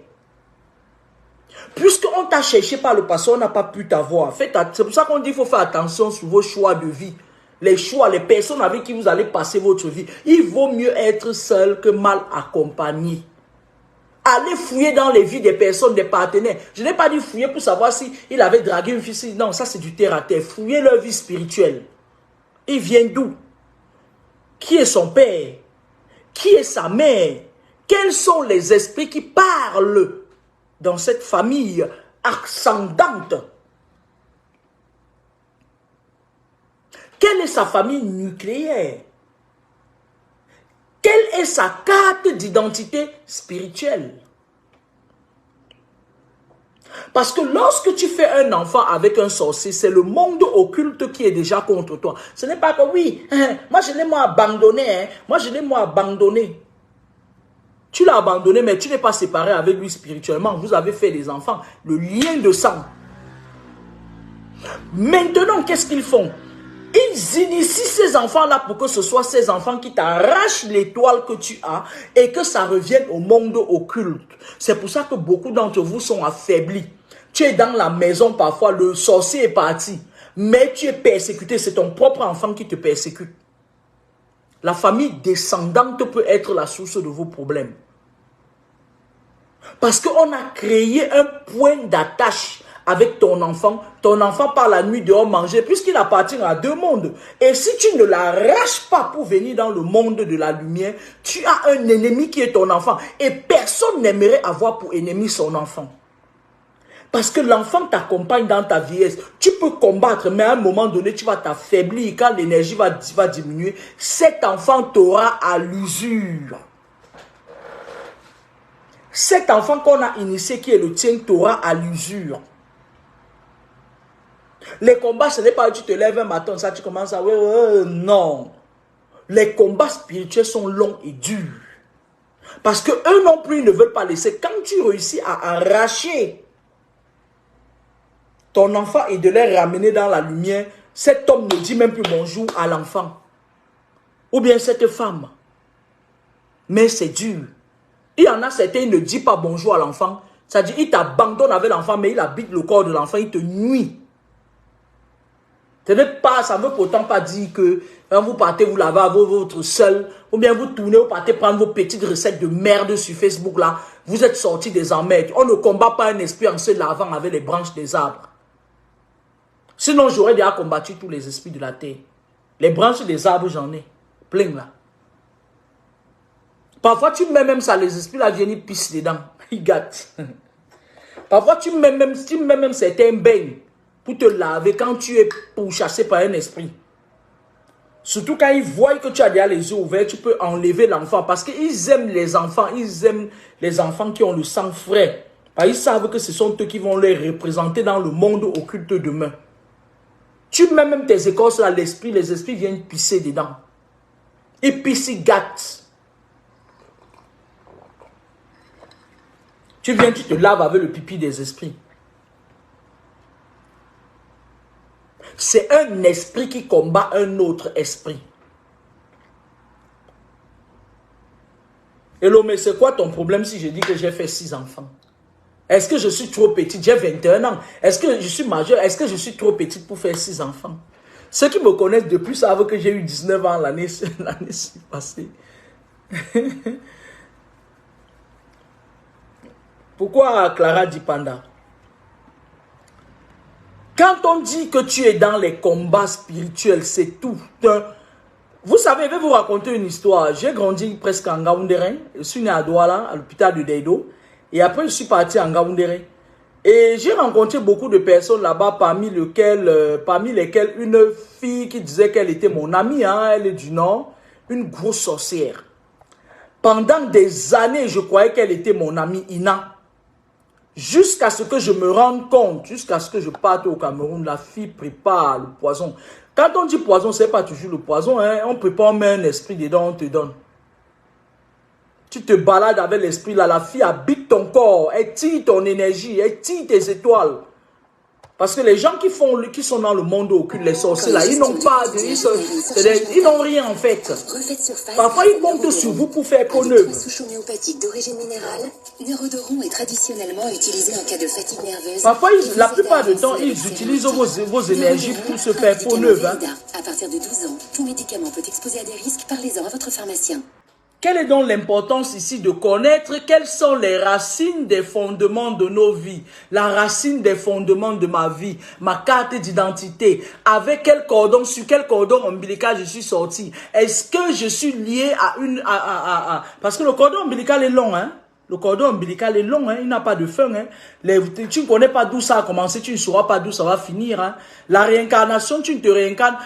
[SPEAKER 1] Puisqu'on t'a cherché par le passé, on n'a pas pu t'avoir. C'est pour ça qu'on dit qu'il faut faire attention sur vos choix de vie. Les choix, les personnes avec qui vous allez passer votre vie. Il vaut mieux être seul que mal accompagné. Allez fouiller dans les vies des personnes, des partenaires. Je n'ai pas dit fouiller pour savoir si il avait dragué une fille. Non, ça c'est du terre à terre. Fouiller leur vie spirituelle. Il vient d'où? Qui est son père? Qui est sa mère? Quels sont les esprits qui parlent dans cette famille ascendante? Quelle est sa famille nucléaire? Quelle est sa carte d'identité spirituelle? Parce que lorsque tu fais un enfant avec un sorcier, c'est le monde occulte qui est déjà contre toi. Ce n'est pas que oui, moi je l'ai abandonné, moi je l'ai abandonné. Tu l'as abandonné, mais tu n'es pas séparé avec lui spirituellement. Vous avez fait des enfants, le lien de sang. Maintenant, qu'est-ce qu'ils font? Ils initient ces enfants-là pour que ce soit ces enfants qui t'arrachent l'étoile que tu as et que ça revienne au monde occulte. C'est pour ça que beaucoup d'entre vous sont affaiblis. Tu es dans la maison parfois, le sorcier est parti, mais tu es persécuté, c'est ton propre enfant qui te persécute. La famille descendante peut être la source de vos problèmes. Parce qu'on a créé un point d'attache avec ton enfant par la nuit dehors manger, puisqu'il appartient à deux mondes. Et si tu ne l'arraches pas pour venir dans le monde de la lumière, tu as un ennemi qui est ton enfant. Et personne n'aimerait avoir pour ennemi son enfant. Parce que l'enfant t'accompagne dans ta vieillesse. Tu peux combattre, mais à un moment donné, tu vas t'affaiblir. Quand l'énergie va diminuer, cet enfant t'aura à l'usure. Cet enfant qu'on a initié, qui est le tien, t'aura à l'usure. Les combats, ce n'est pas que tu te lèves un matin, ça tu commences à... non. Les combats spirituels sont longs et durs. Parce que eux non plus, ils ne veulent pas laisser. Quand tu réussis à arracher ton enfant et de les ramener dans la lumière, cet homme ne dit même plus bonjour à l'enfant. Ou bien cette femme. Mais c'est dur. Il y en a certains, ils ne disent pas bonjour à l'enfant. C'est-à-dire, il t'abandonne avec l'enfant, mais il habite le corps de l'enfant, il te nuit. Ça ne veut pourtant pas dire que quand vous partez, vous lavez votre seul, ou bien vous tournez, vous partez prendre vos petites recettes de merde sur Facebook là, vous êtes sortis des emmerdes. On ne combat pas un esprit en se lavant avec les branches des arbres. Sinon, j'aurais déjà combattu tous les esprits de la terre. Les branches des arbres, j'en ai plein là. Parfois, tu mets même ça, les esprits là viennent, ils pissent dedans. Ils gâtent. Parfois, tu mets même certains bains. pour te laver quand tu es pourchassé par un esprit. Surtout quand ils voient que tu as déjà les yeux ouverts, tu peux enlever l'enfant. Parce qu'ils aiment les enfants. Ils aiment les enfants qui ont le sang frais. Parce qu'ils savent que ce sont eux qui vont les représenter dans le monde occulte demain. Tu mets même tes écorces là, l'esprit, les esprits viennent pisser dedans. Ils pissent, ils gâtent. Tu viens, tu te laves avec le pipi des esprits. C'est un esprit qui combat un autre esprit. Hello, mais c'est quoi ton problème si je dis que j'ai fait 6 enfants? Est-ce que je suis trop petite? J'ai 21 ans. Est-ce que je suis majeure? Est-ce que je suis trop petite pour faire 6 enfants? Ceux qui me connaissent depuis savent que j'ai eu 19 ans l'année passée. Pourquoi Clara dit panda? Quand on dit que tu es dans les combats spirituels, c'est tout. Vous savez, je vais vous raconter une histoire. J'ai grandi presque en Ngaoundéré. Je suis né à Douala, à l'hôpital de Deido. Et après, je suis parti en Ngaoundéré. Et j'ai rencontré beaucoup de personnes là-bas, parmi lesquelles une fille qui disait qu'elle était mon amie, hein, elle est du Nord, une grosse sorcière. Pendant des années, je croyais qu'elle était mon amie Ina. Jusqu'à ce que je me rende compte, jusqu'à ce que je parte au Cameroun, la fille prépare le poison. Quand on dit poison, ce n'est pas toujours le poison. Hein? On prépare, on met un esprit dedans, on te donne. Tu te balades avec l'esprit là, la fille habite ton corps, elle tire ton énergie, elle tire tes étoiles. Parce que les gens qui sont dans le monde occulte, les sorciers là, ils n'ont pas, ils n'ont rien en fait. Parfois ils comptent sur vous pour faire peau neuve.
[SPEAKER 3] Souche homéopathique d'origine minérale, Neurodoron est traditionnellement utilisé en cas de fatigue nerveuse.
[SPEAKER 1] Parfois, la plupart du temps, ils utilisent vos énergies pour se faire peau neuve. Hein.
[SPEAKER 3] À partir de 12 ans, tout médicament peut exposer à des risques. Parlez-en à votre pharmacien.
[SPEAKER 1] Quelle est donc l'importance ici de connaître quelles sont les racines des fondements de nos vies, la racine des fondements de ma vie, ma carte d'identité, avec quel cordon, sur quel cordon ombilical je suis sorti. Est-ce que je suis lié à parce que le cordon ombilical est long, hein? Le cordon ombilical est long, hein? Il n'a pas de fin. Hein? Tu ne connais pas d'où ça a commencé, tu ne sauras pas d'où ça va finir. Hein? La réincarnation, tu ne te réincarnes.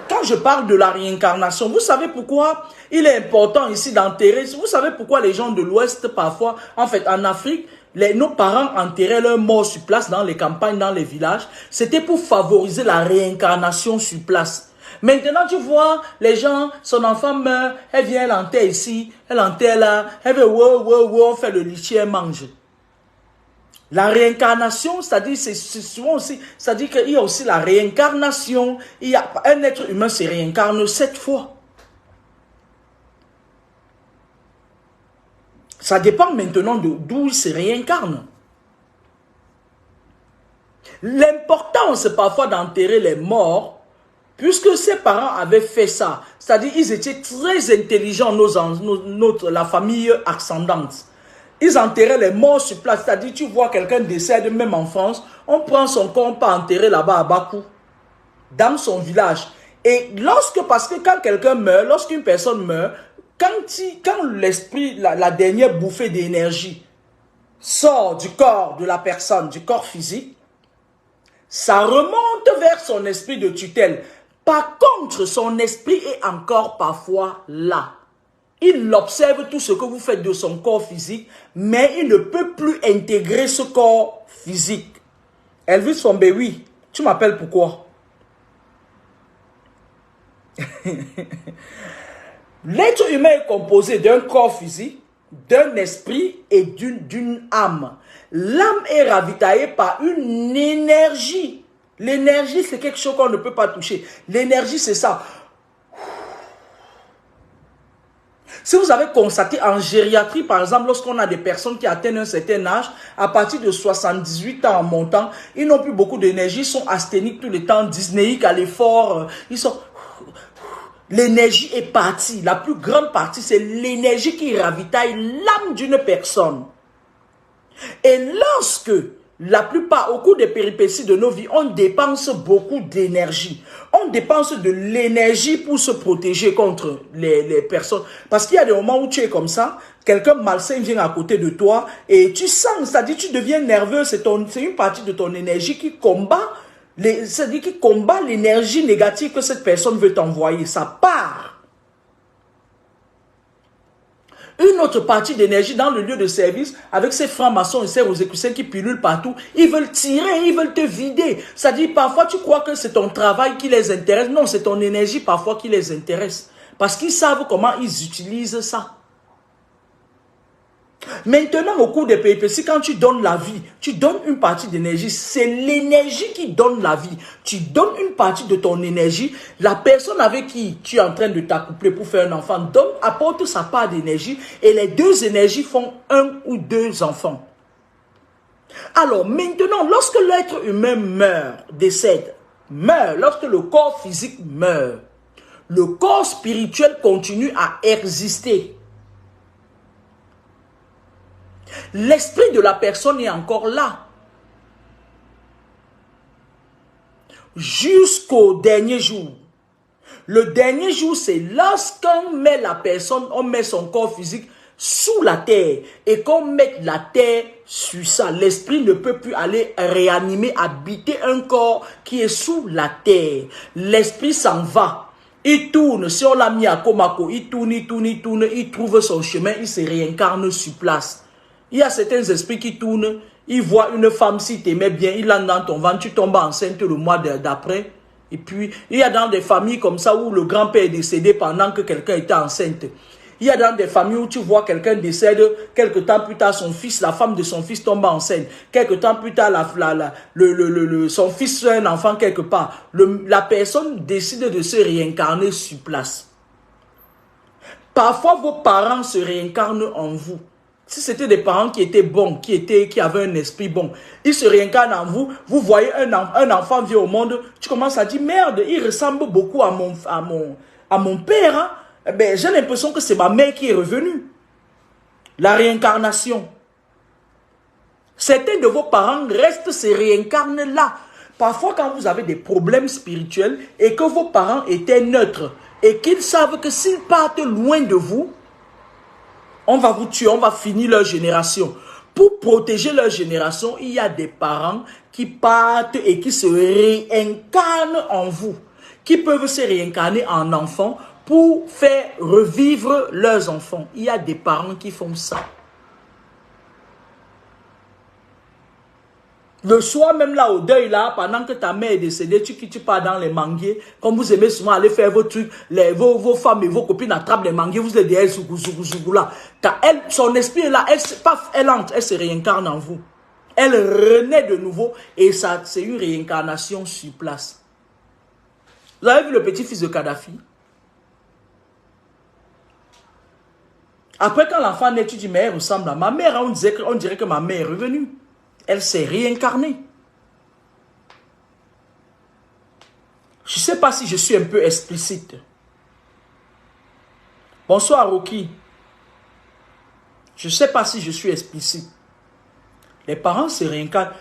[SPEAKER 1] Quand je parle de la réincarnation, vous savez pourquoi il est important ici d'enterrer. Vous savez pourquoi les gens de l'Ouest, parfois, en fait, en Afrique, nos parents enterraient leurs morts sur place dans les campagnes, dans les villages. C'était pour favoriser la réincarnation sur place. Maintenant, tu vois, les gens, son enfant meurt, elle vient, elle enterre ici, elle enterre là, elle veut, on fait le litchi, elle mange. La réincarnation, c'est-à-dire, c'est souvent aussi, c'est-à-dire qu'il y a aussi la réincarnation. Il y a, un être humain se réincarne 7 fois. Ça dépend maintenant d'où il se réincarne. L'importance parfois d'enterrer les morts, puisque ses parents avaient fait ça, c'est-à-dire ils étaient très intelligents, la famille ascendante. Ils enterraient les morts sur place, c'est-à-dire tu vois quelqu'un décède même en France, on prend son corps, on peut enterrer là-bas à Bakou, dans son village. Et parce que quand quelqu'un meurt, lorsqu'une personne meurt, quand l'esprit, la dernière bouffée d'énergie sort du corps de la personne, du corps physique, ça remonte vers son esprit de tutelle. Par contre, son esprit est encore parfois là. Il observe tout ce que vous faites de son corps physique, mais il ne peut plus intégrer ce corps physique. Elvis Fombe, oui, tu m'appelles pourquoi? L'être humain est composé d'un corps physique, d'un esprit et d'une âme. L'âme est ravitaillée par une énergie. L'énergie, c'est quelque chose qu'on ne peut pas toucher. L'énergie, c'est ça. Si vous avez constaté en gériatrie, par exemple, lorsqu'on a des personnes qui atteignent un certain âge, à partir de 78 ans en montant, ils n'ont plus beaucoup d'énergie, ils sont asthéniques tout le temps, dyspnéiques à l'effort, ils sont... L'énergie est partie. La plus grande partie, c'est l'énergie qui ravitaille l'âme d'une personne. Et lorsque la plupart, au cours des péripéties de nos vies, on dépense beaucoup d'énergie. On dépense de l'énergie pour se protéger contre les personnes. Parce qu'il y a des moments où tu es comme ça, quelqu'un malsain vient à côté de toi et tu sens, c'est-à-dire tu deviens nerveux, c'est une partie de ton énergie qui combat, c'est-à-dire qui combat l'énergie négative que cette personne veut t'envoyer. Ça part. Une autre partie d'énergie dans le lieu de service, avec ces francs-maçons et ces rosicruciens qui pilulent partout, ils veulent tirer, ils veulent te vider. C'est-à-dire, parfois, tu crois que c'est ton travail qui les intéresse. Non, c'est ton énergie parfois qui les intéresse. Parce qu'ils savent comment ils utilisent ça. Maintenant, au cours des péripéties, quand tu donnes la vie, tu donnes une partie d'énergie. C'est l'énergie qui donne la vie. Tu donnes une partie de ton énergie. La personne avec qui tu es en train de t'accoupler pour faire un enfant apporte sa part d'énergie et les deux énergies font un ou deux enfants. Alors maintenant, lorsque l'être humain meurt, décède, meurt, lorsque le corps physique meurt, le corps spirituel continue à exister. L'esprit de la personne est encore là. Jusqu'au dernier jour. Le dernier jour, c'est lorsqu'on met la personne, on met son corps physique sous la terre et qu'on met la terre sur ça. L'esprit ne peut plus aller réanimer, habiter un corps qui est sous la terre. L'esprit s'en va. Il tourne, si on l'a mis à Komako, il tourne, il trouve son chemin, il se réincarne sur place. Il y a certains esprits qui tournent, ils voient une femme, si tu aimais bien, il entre dans ton ventre, tu tombes enceinte le mois d'après. Et puis, il y a dans des familles comme ça où le grand-père est décédé pendant que quelqu'un était enceinte. Il y a dans des familles où tu vois quelqu'un décède, quelque temps plus tard, son fils, la femme de son fils tombe enceinte. Quelque temps plus tard, son fils fait un enfant quelque part. La personne décide de se réincarner sur place. Parfois, vos parents se réincarnent en vous. Si c'était des parents qui étaient bons, qui avaient un esprit bon, ils se réincarnent en vous. Vous voyez un enfant vient au monde, tu commences à dire, merde, il ressemble beaucoup à mon père. Hein? Eh ben, j'ai l'impression que c'est ma mère qui est revenue. La réincarnation. Certains de vos parents restent, se réincarnent là. Parfois, quand vous avez des problèmes spirituels et que vos parents étaient neutres et qu'ils savent que s'ils partent loin de vous, on va vous tuer, on va finir leur génération. Pour protéger leur génération, il y a des parents qui partent et qui se réincarnent en vous, qui peuvent se réincarner en enfants pour faire revivre leurs enfants. Il y a des parents qui font ça. Le soir même là au deuil là, pendant que ta mère est décédée, tu pars dans les manguiers, comme vous aimez souvent aller faire vos trucs, vos femmes et vos copines attrapent les manguiers, vous êtes derrière zougou là. Son esprit est là, elle entre, elle se réincarne en vous. Elle renaît de nouveau et ça c'est une réincarnation sur place. Vous avez vu le petit-fils de Kadhafi? Après quand l'enfant naît, tu dis mais elle ressemble à ma mère, on dirait que ma mère est revenue. Elle s'est réincarnée. Je ne sais pas si je suis un peu explicite. Bonsoir, Rocky. Je ne sais pas si je suis explicite. Les parents se réincarnent.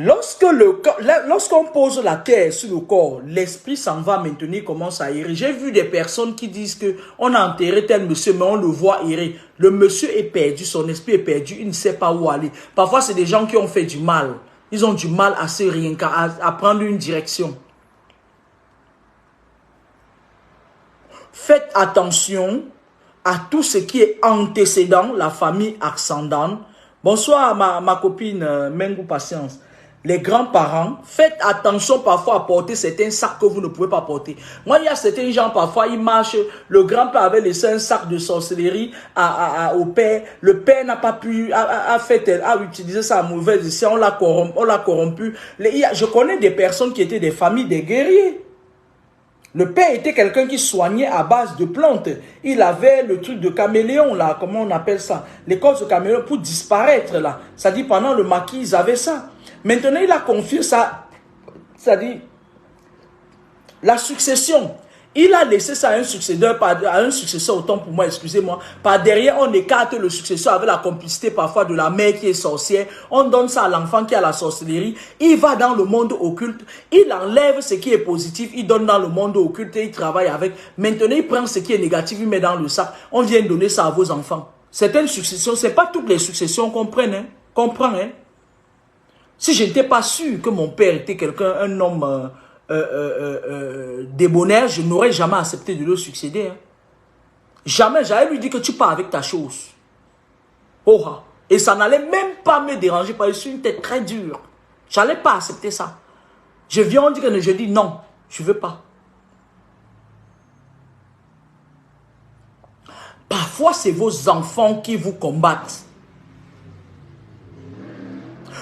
[SPEAKER 1] Lorsqu'on pose la terre sur le corps, l'esprit s'en va maintenir, commence à errer. J'ai vu des personnes qui disent qu'on a enterré tel monsieur, mais on le voit errer. Le monsieur est perdu, son esprit est perdu, il ne sait pas où aller. Parfois, c'est des gens qui ont fait du mal. Ils ont du mal à se réincarner, à prendre une direction. Faites attention à tout ce qui est antécédent, la famille ascendante. Bonsoir ma copine Mengou Patience. Les grands-parents, faites attention parfois à porter certains sacs que vous ne pouvez pas porter. Moi, il y a certains gens, parfois, ils marchent. Le grand-père avait laissé un sac de sorcellerie au père. Le père n'a pas pu, a utilisé ça à mauvaise escient. On l'a corrompu. Je connais des personnes qui étaient des familles des guerriers. Le père était quelqu'un qui soignait à base de plantes. Il avait le truc de caméléon, là, comment on appelle ça? L'écorce de caméléon pour disparaître, là. Ça dit, pendant le maquis, ils avaient ça. Maintenant, il a confié ça, c'est-à-dire la succession. Il a laissé ça à un successeur, autant pour moi, excusez-moi. Par derrière, on écarte le successeur avec la complicité parfois de la mère qui est sorcière. On donne ça à l'enfant qui a la sorcellerie. Il va dans le monde occulte. Il enlève ce qui est positif. Il donne dans le monde occulte et il travaille avec. Maintenant, il prend ce qui est négatif, il met dans le sac. On vient donner ça à vos enfants. C'est une succession. Ce n'est pas toutes les successions qu'on prenne. Hein. Qu'on prend. Hein. Si je n'étais pas sûr que mon père était quelqu'un, un homme... débonnaire, je n'aurais jamais accepté de le succéder. Hein. Jamais, j'allais lui dire que tu pars avec ta chose. Oh, et ça n'allait même pas me déranger parce que je suis une tête très dure. J'allais pas accepter ça. Je viens, on dit que je dis non, je veux pas. Parfois, c'est vos enfants qui vous combattent.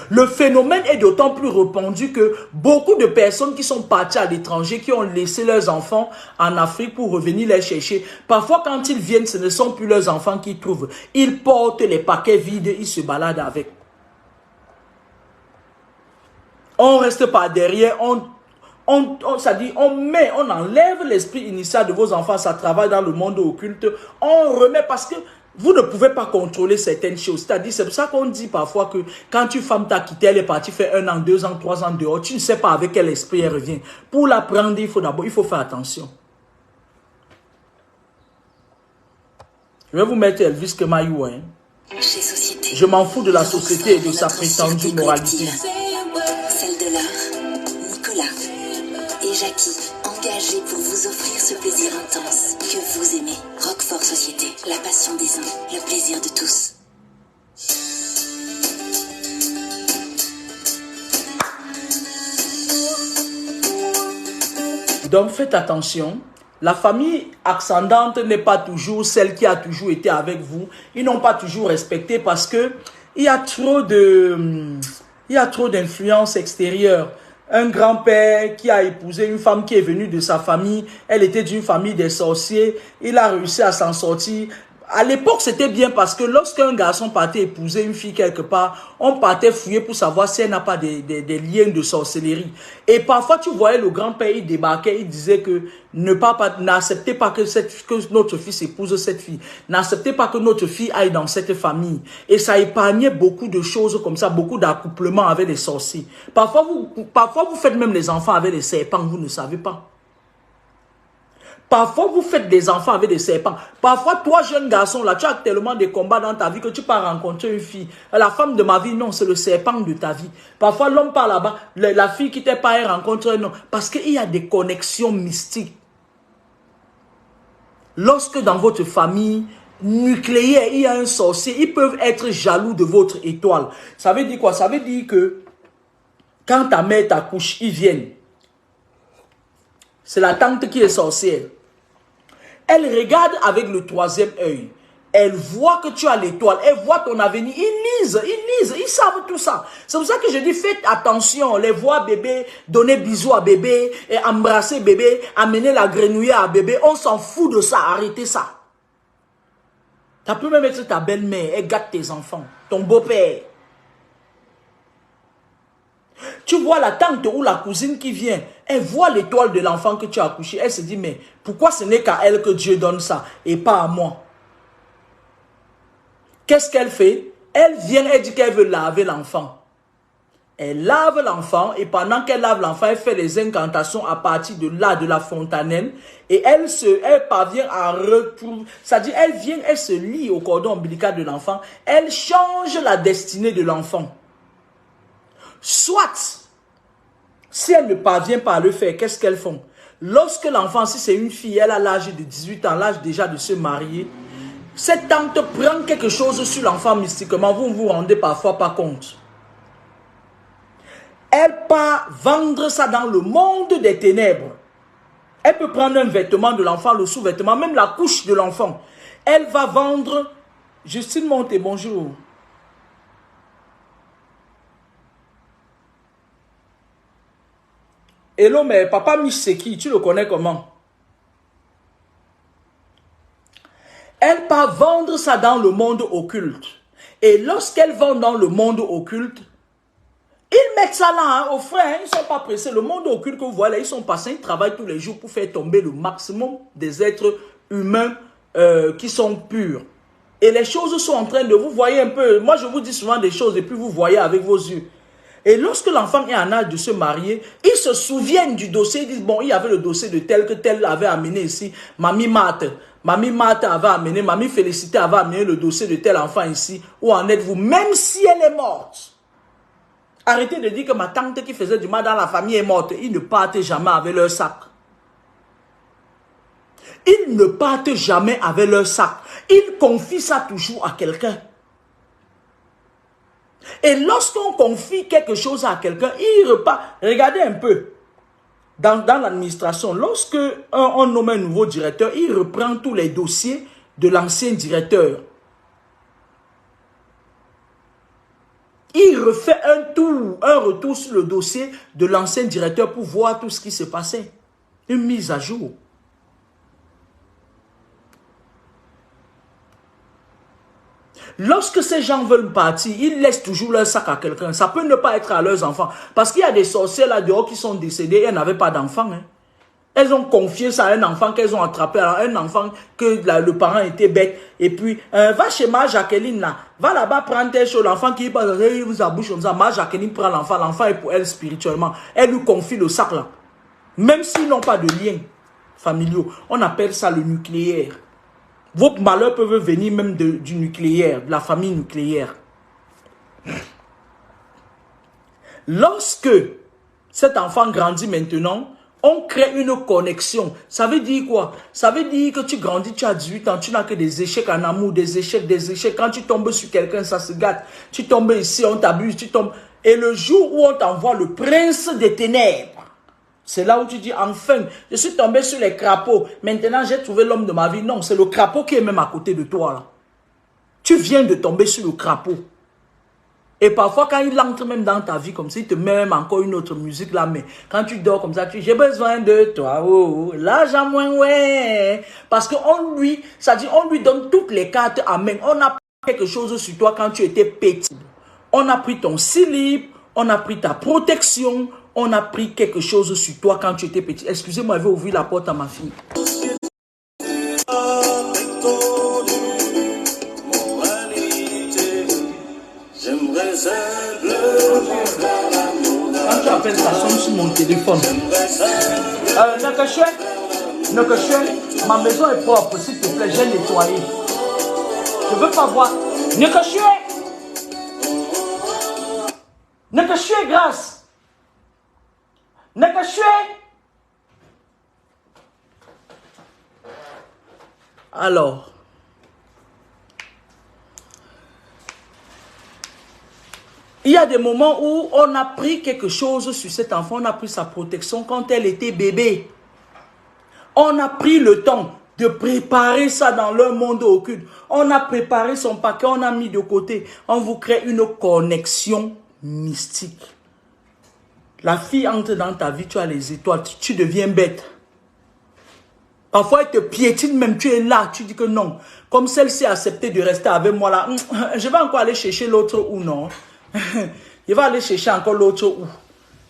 [SPEAKER 1] Le phénomène est d'autant plus répandu que beaucoup de personnes qui sont parties à l'étranger, qui ont laissé leurs enfants en Afrique pour revenir les chercher, parfois quand ils viennent, ce ne sont plus leurs enfants qu'ils trouvent. Ils portent les paquets vides, ils se baladent avec. On reste par derrière, on enlève l'esprit initial de vos enfants, ça travaille dans le monde occulte, on remet parce que vous ne pouvez pas contrôler certaines choses. C'est-à-dire, c'est pour ça qu'on dit parfois que quand une femme t'a quitté, elle est partie faire 1 an, 2 ans, 3 ans dehors, tu ne sais pas avec quel esprit elle revient. Pour la prendre, il faut faire attention. Je vais vous mettre Elvis Kemayou. Hein. Je m'en fous de la société et de sa prétendue moralité.
[SPEAKER 3] Celle de l'art, Nicolas et Jackie, engagés pour vous offrir ce plaisir intense que vous aimez. Roquefort Société, la passion des uns, le plaisir de tous.
[SPEAKER 1] Donc faites attention, la famille ascendante n'est pas toujours celle qui a toujours été avec vous. Ils n'ont pas toujours respecté parce que il y a trop d'influence extérieure. Un grand-père qui a épousé une femme qui est venue de sa famille, elle était d'une famille des sorciers, il a réussi à s'en sortir. À l'époque, c'était bien parce que lorsqu'un garçon partait épouser une fille quelque part, on partait fouiller pour savoir si elle n'a pas des liens de sorcellerie. Et parfois, tu voyais le grand-père, il débarquait, il disait que n'acceptez pas que notre fils épouse cette fille. N'acceptez pas que notre fille aille dans cette famille. Et ça épargnait beaucoup de choses comme ça, beaucoup d'accouplements avec les sorciers. Parfois, vous faites même les enfants avec les serpents, vous ne savez pas. Parfois, vous faites des enfants avec des serpents. Parfois, toi, jeune garçon, là, tu as tellement de combats dans ta vie que tu pars rencontrer une fille. La femme de ma vie, non, c'est le serpent de ta vie. Parfois, l'homme part là-bas, la fille qui t'est pas, elle rencontre un homme. Parce qu'il y a des connexions mystiques. Lorsque dans votre famille nucléaire, il y a un sorcier, ils peuvent être jaloux de votre étoile. Ça veut dire quoi? Ça veut dire que quand ta mère t'accouche, ils viennent. C'est la tante qui est sorcière. Elle regarde avec le 3e œil. Elle voit que tu as l'étoile. Elle voit ton avenir. Ils lisent. Ils savent tout ça. C'est pour ça que je dis, faites attention. Les voir bébé, donner bisous à bébé, et embrasser bébé, amener la grenouille à bébé. On s'en fout de ça. Arrêtez ça. Ça peut même être ta belle-mère. Elle gâte tes enfants. Ton beau-père. Tu vois la tante ou la cousine qui vient, elle voit l'étoile de l'enfant que tu as accouché. Elle se dit, mais pourquoi ce n'est qu'à elle que Dieu donne ça et pas à moi? Qu'est-ce qu'elle fait? Elle vient, elle dit qu'elle veut laver l'enfant. Elle lave l'enfant et pendant qu'elle lave l'enfant, elle fait les incantations à partir de là, de la fontanelle. Et elle parvient à retrouver, c'est-à-dire elle se lie au cordon ombilical de l'enfant. Elle change la destinée de l'enfant. Soit, si elle ne parvient pas à le faire, qu'est-ce qu'elles font? Lorsque l'enfant, si c'est une fille, elle a l'âge de 18 ans, l'âge déjà de se marier, cette tante prend quelque chose sur l'enfant mystiquement, vous ne vous rendez parfois pas compte. Elle part vendre ça dans le monde des ténèbres. Elle peut prendre un vêtement de l'enfant, le sous-vêtement, même la couche de l'enfant. Elle va vendre... Justine Monté, bonjour. Hello, mais Papa Mich, c'est qui? Tu le connais comment? Elle part vendre ça dans le monde occulte. Et lorsqu'elle vend dans le monde occulte, Ils mettent ça là, hein, aux frères, hein, ils ne sont pas pressés. Le monde occulte que vous voyez là, ils sont passés, ils travaillent tous les jours pour faire tomber le maximum des êtres humains qui sont purs. Et les choses sont en train de, vous voyez un peu, moi je vous dis souvent des choses et puis vous voyez avec vos yeux. Et lorsque l'enfant est en âge de se marier, ils se souviennent du dossier, ils disent, bon, il y avait le dossier de tel que tel avait amené ici, Mamie Marthe avait amené, Mamie Félicité avait amené le dossier de tel enfant ici, où en êtes-vous, même si elle est morte. Arrêtez de dire que ma tante qui faisait du mal dans la famille est morte. Ils ne partent jamais avec leur sac. Ils ne partent jamais avec leur sac. Ils confient ça toujours à quelqu'un. Et lorsqu'on confie quelque chose à quelqu'un, il repart. Regardez un peu. Dans l'administration, lorsque on nomme un nouveau directeur, il reprend tous les dossiers de l'ancien directeur. Il refait un retour sur le dossier de l'ancien directeur pour voir tout ce qui se passait. Une mise à jour. Lorsque ces gens veulent partir, ils laissent toujours leur sac à quelqu'un. Ça peut ne pas être à leurs enfants. Parce qu'il y a des sorcières là dehors qui sont décédées et elles n'avaient pas d'enfants. Hein. Elles ont confié ça à un enfant qu'elles ont attrapé. Alors, un enfant que le parent était bête. Et puis, va chez ma Jacqueline là. Va là-bas prendre tes choses. L'enfant qui passe, il vous abouche comme ça. Ma Jacqueline prend l'enfant. L'enfant est pour elle spirituellement. Elle lui confie le sac là. Même s'ils n'ont pas de liens familiaux. On appelle ça le nucléaire. Vos malheurs peuvent venir même du nucléaire, de la famille nucléaire. Lorsque cet enfant grandit maintenant, on crée une connexion. Ça veut dire quoi? Ça veut dire que tu grandis, tu as 18 ans, tu n'as que des échecs en amour, des échecs. Quand tu tombes sur quelqu'un, ça se gâte. Tu tombes ici, on t'abuse, tu tombes. Et le jour où on t'envoie le prince des ténèbres, c'est là où tu dis, enfin, je suis tombé sur les crapauds. Maintenant, j'ai trouvé l'homme de ma vie. Non, c'est le crapaud qui est même à côté de toi. Là. Tu viens de tomber sur le crapaud. Et parfois, quand il entre même dans ta vie, comme ça, il te met même encore une autre musique là. Mais quand tu dors comme ça, tu dis, j'ai besoin de toi. Oh, l'argent moins, ouais. Parce qu'on lui, on lui donne toutes les cartes en main. On a pris quelque chose sur toi quand tu étais petit. On a pris ton slip, on a pris ta protection. On a pris quelque chose sur toi quand tu étais petit. Excusez-moi, je vais ouvrir la porte à ma fille. Quand tu appelles, ça sonne sur mon téléphone. Nekeshue, ma maison est propre, s'il te plaît, j'ai nettoyé. Je ne veux pas voir. Nekeshue, grâce. Nekeshue. Alors, il y a des moments où on a pris quelque chose sur cet enfant, on a pris sa protection quand elle était bébé. On a pris le temps de préparer ça dans leur monde occulte. On a préparé son paquet, on a mis de côté. On vous crée une connexion mystique. La fille entre dans ta vie, tu as les étoiles, tu deviens bête. Parfois, elle te piétine même, tu es là, tu dis que non. Comme celle-ci a accepté de rester avec moi là, je vais encore aller chercher l'autre ou non. Je vais aller chercher encore l'autre où.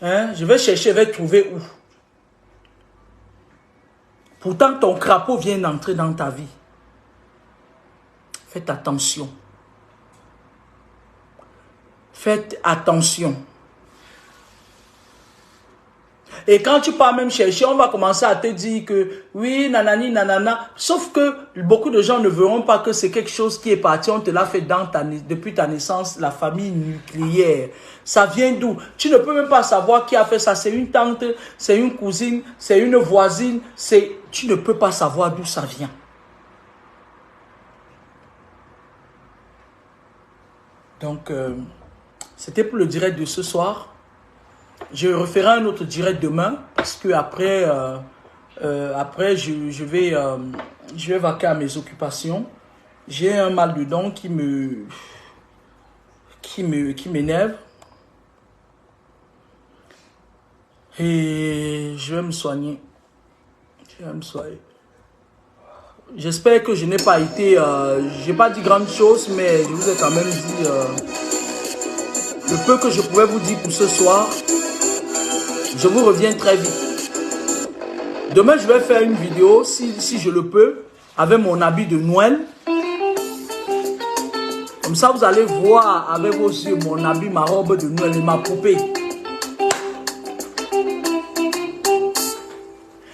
[SPEAKER 1] Hein? Je vais chercher, je vais trouver où. Pourtant, ton crapaud vient d'entrer dans ta vie. Faites attention. Faites attention. Et quand tu pars même chercher, on va commencer à te dire que oui, nanani, nanana. Sauf que beaucoup de gens ne verront pas que c'est quelque chose qui est parti. On te l'a fait depuis ta naissance, la famille nucléaire. Ça vient d'où? Tu ne peux même pas savoir qui a fait ça. C'est une tante, c'est une cousine, c'est une voisine. Tu ne peux pas savoir d'où ça vient. Donc, c'était pour le direct de ce soir. Je referai un autre direct demain parce que après je vais vaquer à mes occupations. J'ai un mal de dents qui m'énerve et je vais me soigner. J'espère que je n'ai pas été, j'ai pas dit grande chose, mais je vous ai quand même dit le le peu que je pouvais vous dire pour ce soir. Je vous reviens très vite. Demain, je vais faire une vidéo, si je le peux, avec mon habit de Noël. Comme ça, vous allez voir avec vos yeux mon habit, ma robe de Noël et ma poupée.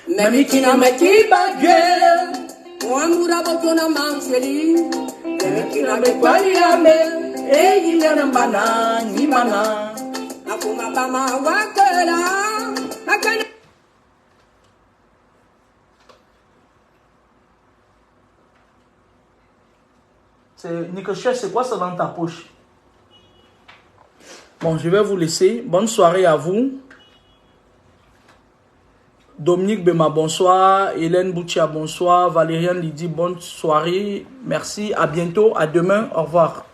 [SPEAKER 1] Memikina mekiba gwe, wamura botona manseli. Memikina mekwali ame, yina mbana nyimana. Akuma bama wakela, akana. Nikoche, c'est quoi ça dans ta poche? Bon, je vais vous laisser. Bonne soirée à vous. Dominique Bema, bonsoir. Hélène Boutia, bonsoir. Valériane Lydie, bonne soirée. Merci. À bientôt. À demain. Au revoir.